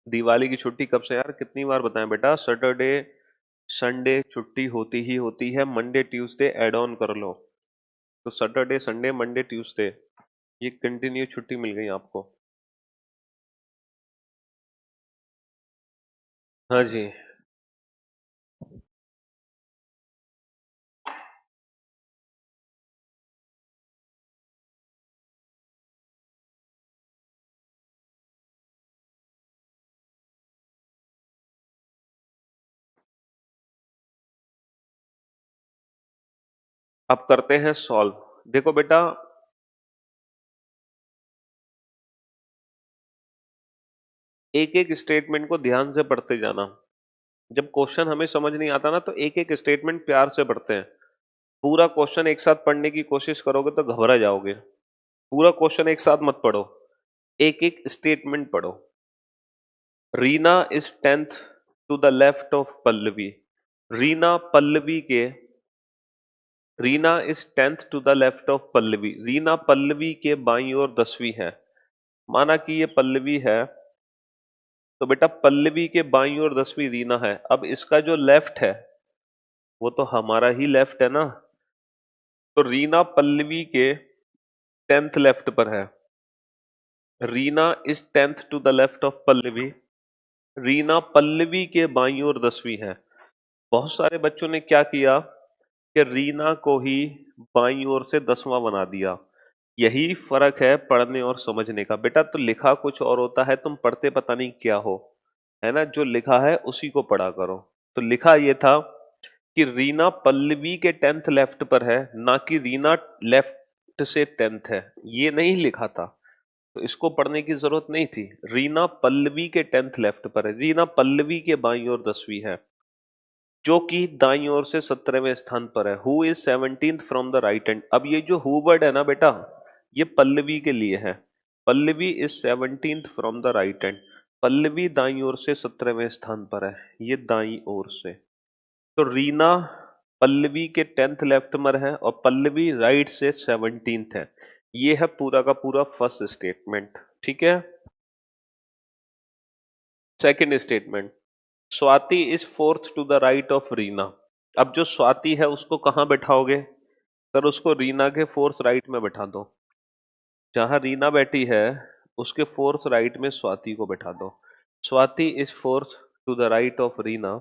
दिवाली की छुट्टी कब से यार, कितनी बार बताएं बेटा, सैटरडे संडे छुट्टी होती ही होती है, मंडे ट्यूसडे ऐड ऑन कर लो, तो सैटरडे संडे मंडे ट्यूसडे, ये कंटिन्यू छुट्टी मिल गई आपको। हाँ जी। अब करते हैं सॉल्व। देखो बेटा, एक एक स्टेटमेंट को ध्यान से पढ़ते जाना। जब क्वेश्चन हमें समझ नहीं आता ना, तो एक एक स्टेटमेंट प्यार से पढ़ते हैं। पूरा क्वेश्चन एक साथ पढ़ने की कोशिश करोगे तो घबरा जाओगे। पूरा क्वेश्चन एक साथ मत पढ़ो, एक एक स्टेटमेंट पढ़ो। Reena is 10th to the left of Pallavi. Reena Pallavi के Reena is 10th to the left of Pallavi. Reena Pallavi के बाईं ओर 10वीं है। माना कि ये पल्लवी है, तो बेटा पल्लवी के बाईं ओर 10वीं रीना है। अब इसका जो लेफ्ट है वो तो हमारा ही लेफ्ट है ना, तो रीना पल्लवी के 10th लेफ्ट पर है। Reena is 10th to the left of Pallavi. Reena Pallavi के बाईं ओर 10वीं है। बहुत सारे बच्चों ने क्या किया कि रीना को ही बाईं ओर से 10वां बना दिया। यही फर्क है पढ़ने और समझने का। बेटा तो लिखा कुछ और होता है, तुम पढ़ते पता नहीं क्या हो, है ना। जो लिखा है उसी को पढ़ा करो। तो लिखा ये था कि रीना पल्लवी के 10th लेफ्ट पर है, ना कि रीना लेफ्ट से 10th है, ये नहीं लिखा था। तो इसको पढ़ने की जरूरत नहीं थी। रीना पल्लवी के 10th लेफ्ट पर है। रीना पल्लवी के बाईं ओर 10वीं है, जो कि दाईं ओर से 17वें स्थान पर है। Who is 17th from the right hand. अब ये जो हु वर्ड है ना बेटा, ये पल्लवी के लिए है। Pallavi is 17th from the right hand. Pallavi दाईं ओर से 17वें स्थान पर है, ये दाईं ओर से। तो रीना पल्लवी के 10th लेफ्ट पर है और पल्लवी राइट से 17th है। ये है पूरा का पूरा फर्स्ट स्टेटमेंट। ठीक है। Second statement, Swati is 4th to the right of Reena. अब जो स्वाति है उसको कहाँ बैठाओगे सर? उसको रीना के 4th राइट में बैठा दो। जहां रीना बैठी है उसके 4th राइट में स्वाति को बैठा दो। Swati is 4th to the right of Reena.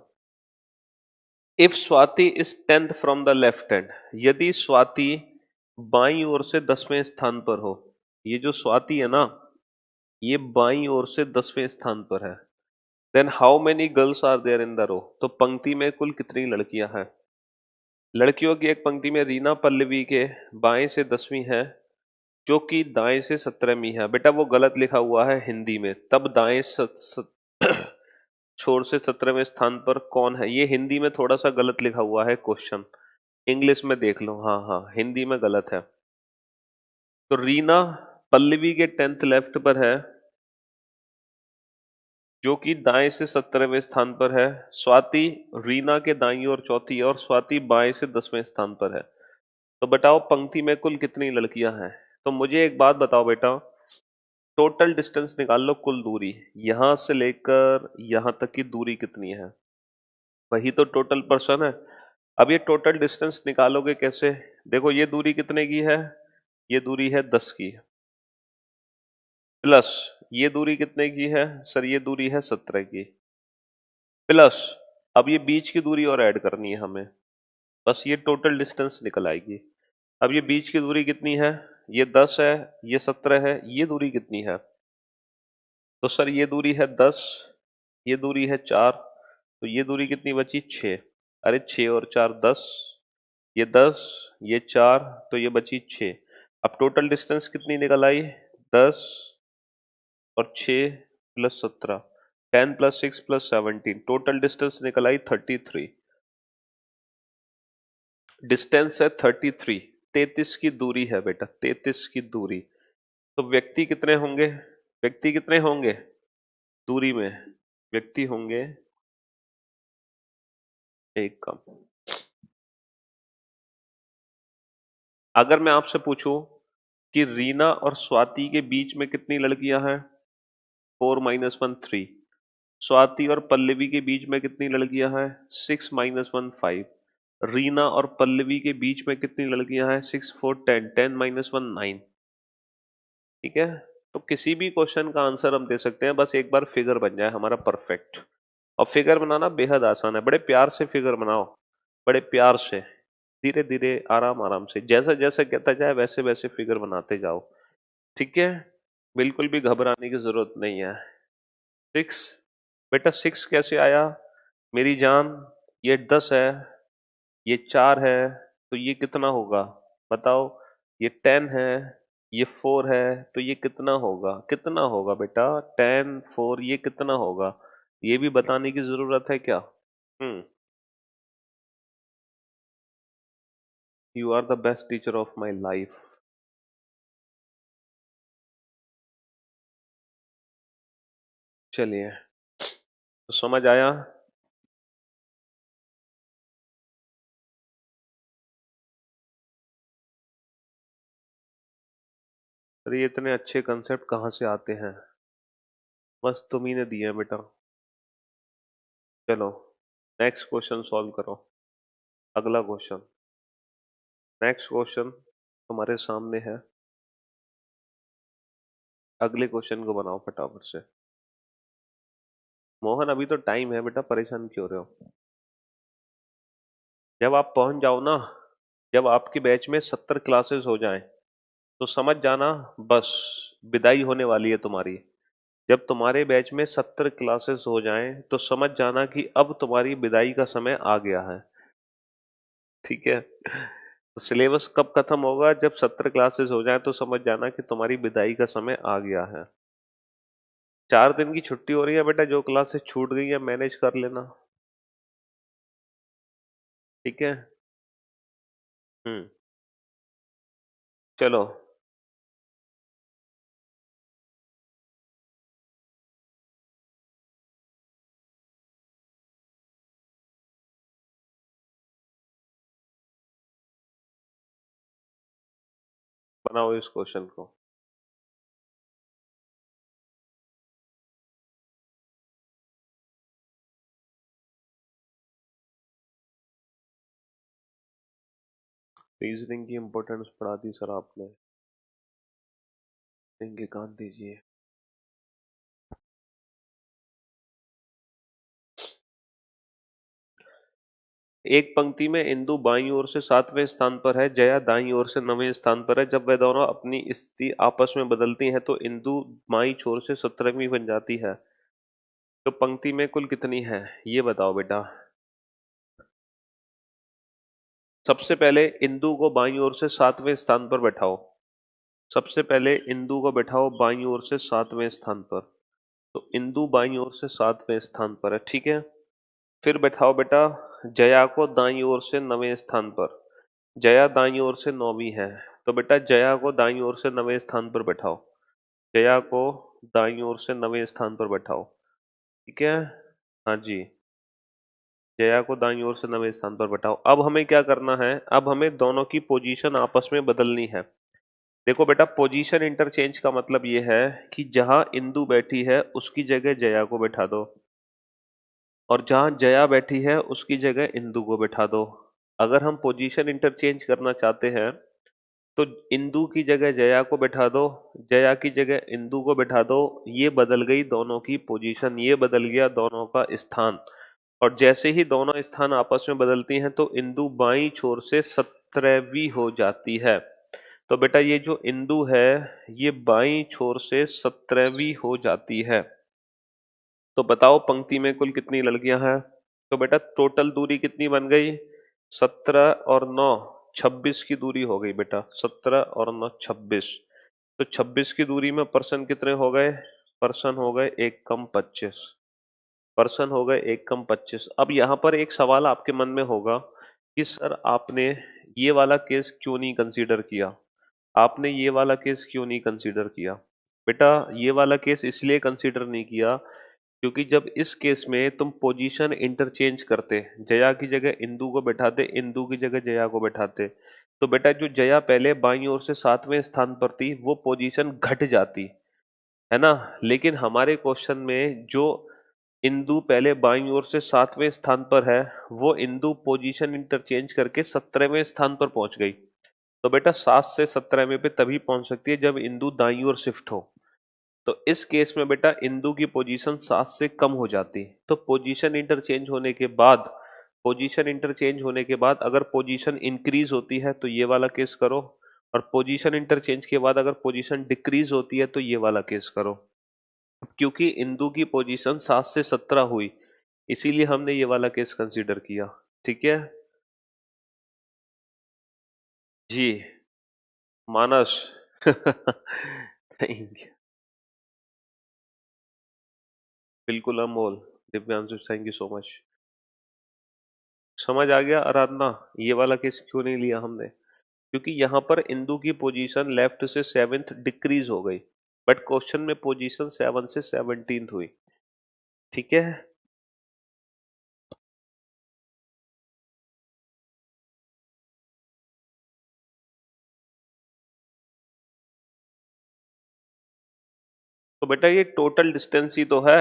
If Swati is 10th from the left hand, यदि स्वाति बाईं ओर से 10वें स्थान पर हो। ये जो स्वाति है ना, ये बाईं ओर से 10वें स्थान पर है। Then how many girls are there in the row. तो पंक्ति में कुल कितनी लड़कियां हैं? लड़कियों की एक पंक्ति में रीना पल्लवी के बाएं से 10वीं है, जो कि दाएं से 17वीं है। बेटा वो गलत लिखा हुआ है हिंदी में, तब दाएं छोर से 17वें स्थान पर कौन है, ये हिंदी में थोड़ा सा गलत लिखा हुआ है क्वेश्चन। इंग्लिश में देख लो। हाँ हाँ, हिंदी में गलत है। तो रीना पल्लवी के 10th लेफ्ट पर है, जो कि दाएं से 17वें स्थान पर है। स्वाति रीना के दाईं ओर चौथी है और स्वाति बाएं से 10वें स्थान पर है। तो बताओ पंक्ति में कुल कितनी लड़कियां हैं? तो मुझे एक बात बताओ बेटा, टोटल डिस्टेंस निकाल लो, कुल दूरी यहां से लेकर यहां तक की दूरी कितनी है, वही तो टोटल पर्सन है। अब ये टोटल डिस्टेंस निकालोगे कैसे? देखो ये दूरी कितने की है, ये दूरी है 10 की, प्लस ये दूरी कितने की है सर, ये दूरी है 17 की, प्लस अब ये बीच की दूरी और ऐड करनी है हमें, बस ये टोटल डिस्टेंस निकल आएगी। अब ये बीच की दूरी कितनी है, ये 10 है, ये 17 है, ये दूरी कितनी है? तो सर ये दूरी है 10, ये दूरी है 4, तो ये दूरी कितनी बची? 6। अरे 6 और 4 10, ये 10, ये 4, तो ये बची 6। अब टोटल डिस्टेंस कितनी निकल आई? 10 और 6 plus 17, 10 plus 6 plus 17, total distance निकल आई 33। डिस्टेंस है 33, 33 की दूरी है बेटा, 33 की दूरी। तो व्यक्ति कितने होंगे? व्यक्ति कितने होंगे दूरी में? व्यक्ति होंगे एक कम। अगर मैं आपसे पूछूं कि रीना और स्वाति के बीच में कितनी लड़कियां हैं? 4 माइनस 1 3। स्वाति और पल्लवी के बीच में कितनी लड़कियां हैं? 6 माइनस 1 5। रीना और पल्लवी के बीच में कितनी लड़कियां हैं? 6 4 10, 10 माइनस 1 9। ठीक है। तो किसी भी क्वेश्चन का आंसर हम दे सकते हैं, बस एक बार फिगर बन जाए हमारा परफेक्ट। और फिगर बनाना बेहद आसान है, बड़े प्यार से फिगर बनाओ, बड़े प्यार से, धीरे धीरे आराम आराम से, जैसा जैसा कहता जाए वैसे वैसे फिगर बनाते जाओ। ठीक है। बिल्कुल भी घबराने की जरूरत नहीं है। 6, बेटा 6 कैसे आया मेरी जान? ये 10 है, ये 4 है, तो ये कितना होगा बताओ? ये 10 है, ये 4 है, तो ये कितना होगा? कितना होगा बेटा? 10 4, ये कितना होगा? ये भी बताने की जरूरत है क्या? Hmm. You are the best teacher of my life. चलिए, तो समझ आया? अरे ये इतने अच्छे कंसेप्ट कहाँ से आते हैं? बस तुम ही ने दिए हैं बेटा। चलो नेक्स्ट क्वेश्चन सॉल्व करो। अगला क्वेश्चन। नेक्स्ट क्वेश्चन तुम्हारे सामने है। अगले क्वेश्चन को बनाओ फटाफट से। मोहन अभी तो टाइम है बेटा, परेशान क्यों हो रहे हो? जब आप पहुंच जाओ ना, जब आपकी बैच में 70 क्लासेस हो जाएं, तो समझ जाना बस विदाई होने वाली है तुम्हारी। जब तुम्हारे बैच में 70 क्लासेस हो जाएं तो समझ जाना कि अब तुम्हारी विदाई का समय आ गया है। ठीक है? तो सिलेबस कब खत्म होगा? जब 70 क्लासेस हो जाएं तो समझ जाना कि तुम्हारी विदाई का समय आ गया है। 4 दिन की छुट्टी हो रही है बेटा, जो क्लासेस छूट गई है मैनेज कर लेना। ठीक है? हम्म। चलो बनाओ इस क्वेश्चन को। रीजनिंग की इंपॉर्टेंस पढ़ा दी सर आपने। इनके कान दीजिए। एक पंक्ति में इंदु बाईं ओर से 7वें स्थान पर है, जया दाईं ओर से 9वें स्थान पर है। जब वे दोनों अपनी स्थिति आपस में बदलती हैं तो इंदु बाईं छोर से 17वीं बन जाती है। तो पंक्ति में कुल कितनी है ये बताओ बेटा। सबसे पहले इंदु को बाईं ओर से 7वें स्थान पर बैठाओ। सबसे पहले इंदु को बैठाओ बाईं ओर से 7वें स्थान पर। तो इंदु बाईं ओर से 7वें स्थान पर है, ठीक है। फिर बैठाओ बेटा जया को दाईं ओर से 9वें स्थान पर। जया दाईं ओर से 9वीं है। तो बेटा जया को दाईं ओर से 9वें स्थान पर बैठाओ। जया को दाईं ओर से 9वें स्थान पर बैठाओ। ठीक है? हाँ जी। जया को दाईं ओर से 9वें स्थान पर बैठाओ। अब हमें क्या करना है? अब हमें दोनों की पोजीशन आपस में बदलनी है। देखो बेटा, पोजीशन इंटरचेंज का मतलब ये है कि जहां इंदु बैठी है उसकी जगह जया को बैठा दो, और जहां जया बैठी है उसकी जगह इंदु को बैठा दो। अगर हम पोजीशन इंटरचेंज करना चाहते हैं तो इंदु की जगह जया को बैठा दो, जया की जगह इंदु को बैठा दो। ये बदल गई दोनों की पोजीशन, ये बदल गया दोनों का स्थान। और जैसे ही दोनों स्थान आपस में बदलती हैं तो इंदु बाईं छोर से 17वीं हो जाती है। तो बेटा ये जो इंदु है ये बाईं छोर से 17वीं हो जाती है। तो बताओ पंक्ति में कुल कितनी लड़कियां हैं? तो बेटा टोटल दूरी कितनी बन गई? 17 और 9, 26 की दूरी हो गई बेटा। 17 और 9 26। तो 26 की दूरी में पर्सन कितने हो गए? पर्सन हो गए 1 कम 25। पर्सन हो गए 1 कम 25। अब यहाँ पर एक सवाल आपके मन में होगा कि सर आपने ये वाला केस क्यों नहीं कंसीडर किया? आपने ये वाला केस क्यों नहीं कंसीडर किया? बेटा ये वाला केस इसलिए कंसीडर नहीं किया क्योंकि जब इस केस में तुम पोजीशन इंटरचेंज करते, जया की जगह इंदु को बैठाते, इंदु की जगह जया को बैठाते, तो बेटा जो जया पहले बाईं ओर से 7वें स्थान पर थी वो पोजीशन घट जाती है ना। लेकिन हमारे क्वेश्चन में जो इंदु पहले बाईं ओर से 7वें स्थान पर है वो इंदु पोजीशन इंटरचेंज करके 17वें स्थान पर पहुंच गई। तो बेटा 7 से 17वें पे तभी पहुंच सकती है जब इंदु दाईं ओर शिफ्ट हो। तो इस केस में बेटा इंदु की पोजीशन 7 से कम हो जाती। तो पोजीशन इंटरचेंज होने के बाद अगर पोजीशन इंक्रीज होती है तो ये वाला केस करो, और पोजीशन इंटरचेंज के बाद अगर पोजीशन डिक्रीज होती है तो ये वाला केस करो। क्योंकि इंदु की पोजीशन 7 से 17 हुई, इसीलिए हमने ये वाला केस कंसीडर किया। ठीक है जी। मानस थैंक यू। बिल्कुल Amol. Divyanshu thank you so much. समझ आ गया आराधना ये वाला केस क्यों नहीं लिया हमने? क्योंकि यहाँ पर इंदु की पोजीशन लेफ्ट से 7th डिक्रीज हो गई, बट क्वेश्चन में पोजीशन 7 से 17th हुई। ठीक है? तो बेटा ये टोटल डिस्टेंस ही तो है,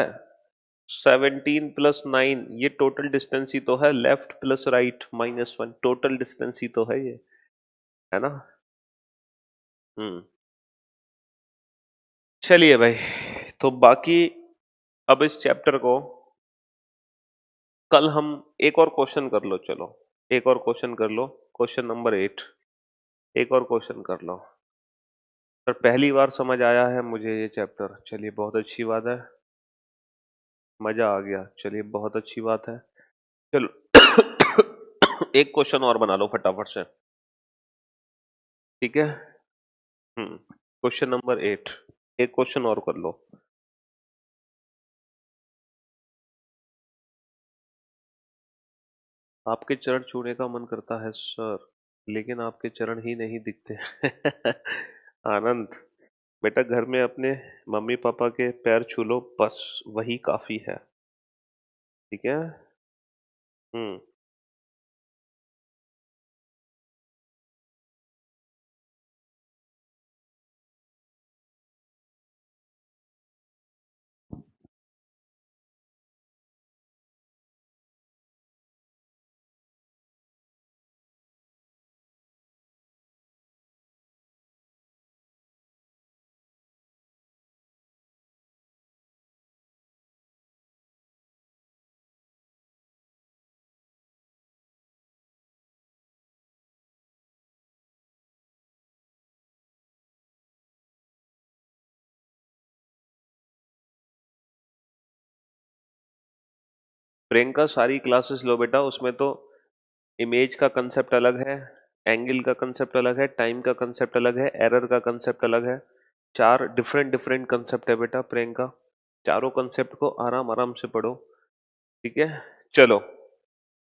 17 + 9, ये टोटल डिस्टेंस ही तो है, left plus right -1, total distance ही तो है ये, है ना। हम्म। चलिए भाई, तो बाकी अब इस चैप्टर को कल हम एक और क्वेश्चन कर लो, चलो एक और क्वेश्चन कर लो, क्वेश्चन नंबर 8, एक और क्वेश्चन कर लो। पर पहली बार समझ आया है मुझे ये चैप्टर, चलिए बहुत अच्छी बात है, मजा आ गया, चलिए बहुत अच्छी बात है। चलो एक क्वेश्चन और बना लो फटाफट से, ठीक है। क्वेश्चन नंबर 8, एक क्वेश्चन और कर लो। आपके चरण छूने का मन करता है सर, लेकिन आपके चरण ही नहीं दिखते। आनंद, बेटा घर में अपने मम्मी पापा के पैर छू लो, बस वही काफी है, ठीक है। हम्म। प्रियंका सारी क्लासेस लो बेटा, उसमें तो इमेज का कंसेप्ट अलग है, एंगल का कंसेप्ट अलग है, टाइम का कंसेप्ट अलग है, एरर का कंसेप्ट अलग है, चार डिफरेंट डिफरेंट कंसेप्ट है बेटा प्रियंका, चारों कंसेप्ट को आराम आराम से पढ़ो, ठीक है। चलो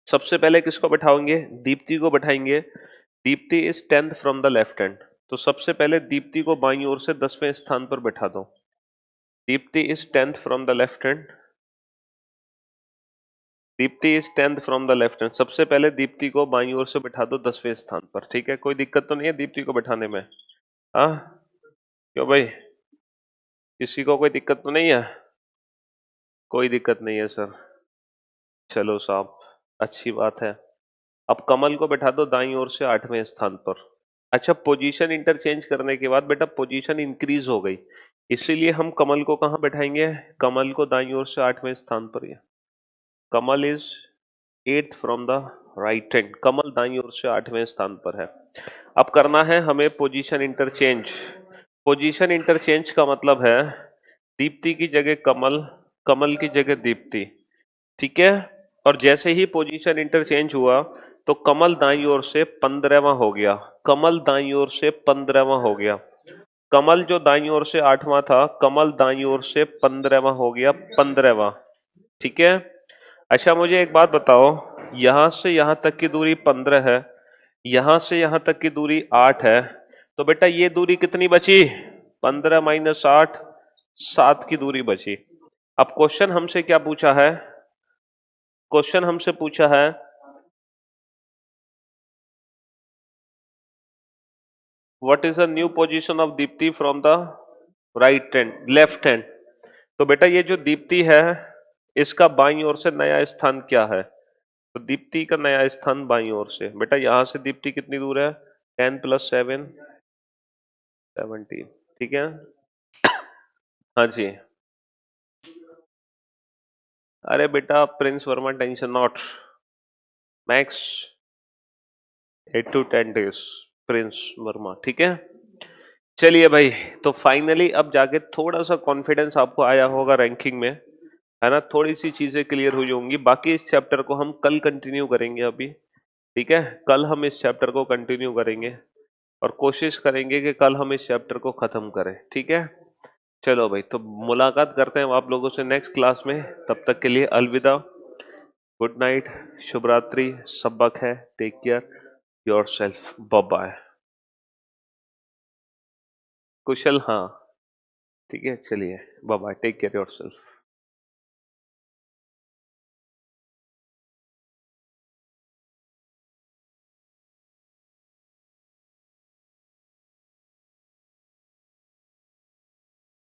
सबसे पहले किसको बैठाओगे, दीप्ति को बैठाएंगे। Deepti is 10th from the left hand, तो सबसे पहले दीप्ति को बाईं ओर से 10वें स्थान पर बैठा दो। Deepti is 10th from the left hand, Deepti is 10th from the left hand, सबसे पहले दीप्ति को बाईं ओर से बैठा दो 10वें स्थान पर, ठीक है। कोई दिक्कत तो नहीं है दीप्ति को बैठाने में? हाँ, क्यों भाई, किसी को कोई दिक्कत तो नहीं है? कोई दिक्कत नहीं है सर, चलो साहब, अच्छी बात है। अब कमल को बैठा दो दाईं ओर से 8वें स्थान पर। अच्छा, पोजीशन इंटरचेंज करने के बाद बेटा पोजीशन इंक्रीज हो गई, इसीलिए हम कमल को कहाँ बैठाएंगे, कमल को दाईं ओर से 8वें स्थान पर। Kamal is 8th from the right hand, Kamal दाईं ओर से 8वें स्थान पर है। अब करना है हमें पोजीशन इंटरचेंज। पोजीशन इंटरचेंज का मतलब है दीप्ति की जगह कमल, कमल की जगह दीप्ति, ठीक है। और जैसे ही पोजीशन इंटरचेंज हुआ तो कमल दाईं ओर से 15वां हो गया, कमल दाईं ओर से 15वां हो गया, कमल जो दाईं ओर से 8वां था, कमल दाईं ओर से 15वां हो गया, 15वां, ठीक है। अच्छा मुझे एक बात बताओ, यहां से यहां तक की दूरी 15 है, यहां से यहां तक की दूरी 8 है, तो बेटा ये दूरी कितनी बची, 15 - 8, 7 की दूरी बची। अब क्वेश्चन हमसे क्या पूछा है, क्वेश्चन हमसे पूछा है what is the new position of Deepti from the right hand, left hand. तो बेटा ये जो दीप्ति है इसका बाईं ओर से नया स्थान क्या है, तो दीप्ति का नया स्थान बाईं ओर से, बेटा यहां से दीप्ति कितनी दूर है, 10 + 7 17, ठीक है। हाँ जी, अरे बेटा Prince Verma tension not, max 8 to 10 days, Prince Verma, ठीक है। चलिए भाई, तो फाइनली अब जाके थोड़ा सा कॉन्फिडेंस आपको आया होगा रैंकिंग में, है ना, थोड़ी सी चीजें क्लियर हुई होंगी। बाकी इस चैप्टर को हम कल कंटिन्यू करेंगे अभी, ठीक है, कल हम इस चैप्टर को कंटिन्यू करेंगे और कोशिश करेंगे कि कल हम इस चैप्टर को खत्म करें, ठीक है। चलो भाई, तो मुलाकात करते हैं आप लोगों से नेक्स्ट क्लास में, तब तक के लिए अलविदा, गुड नाइट, शुभ रात्रि, सबक है, take care yourself, bye bye. कुशल, हाँ, ठीक है, चलिए bye bye, take care yourself.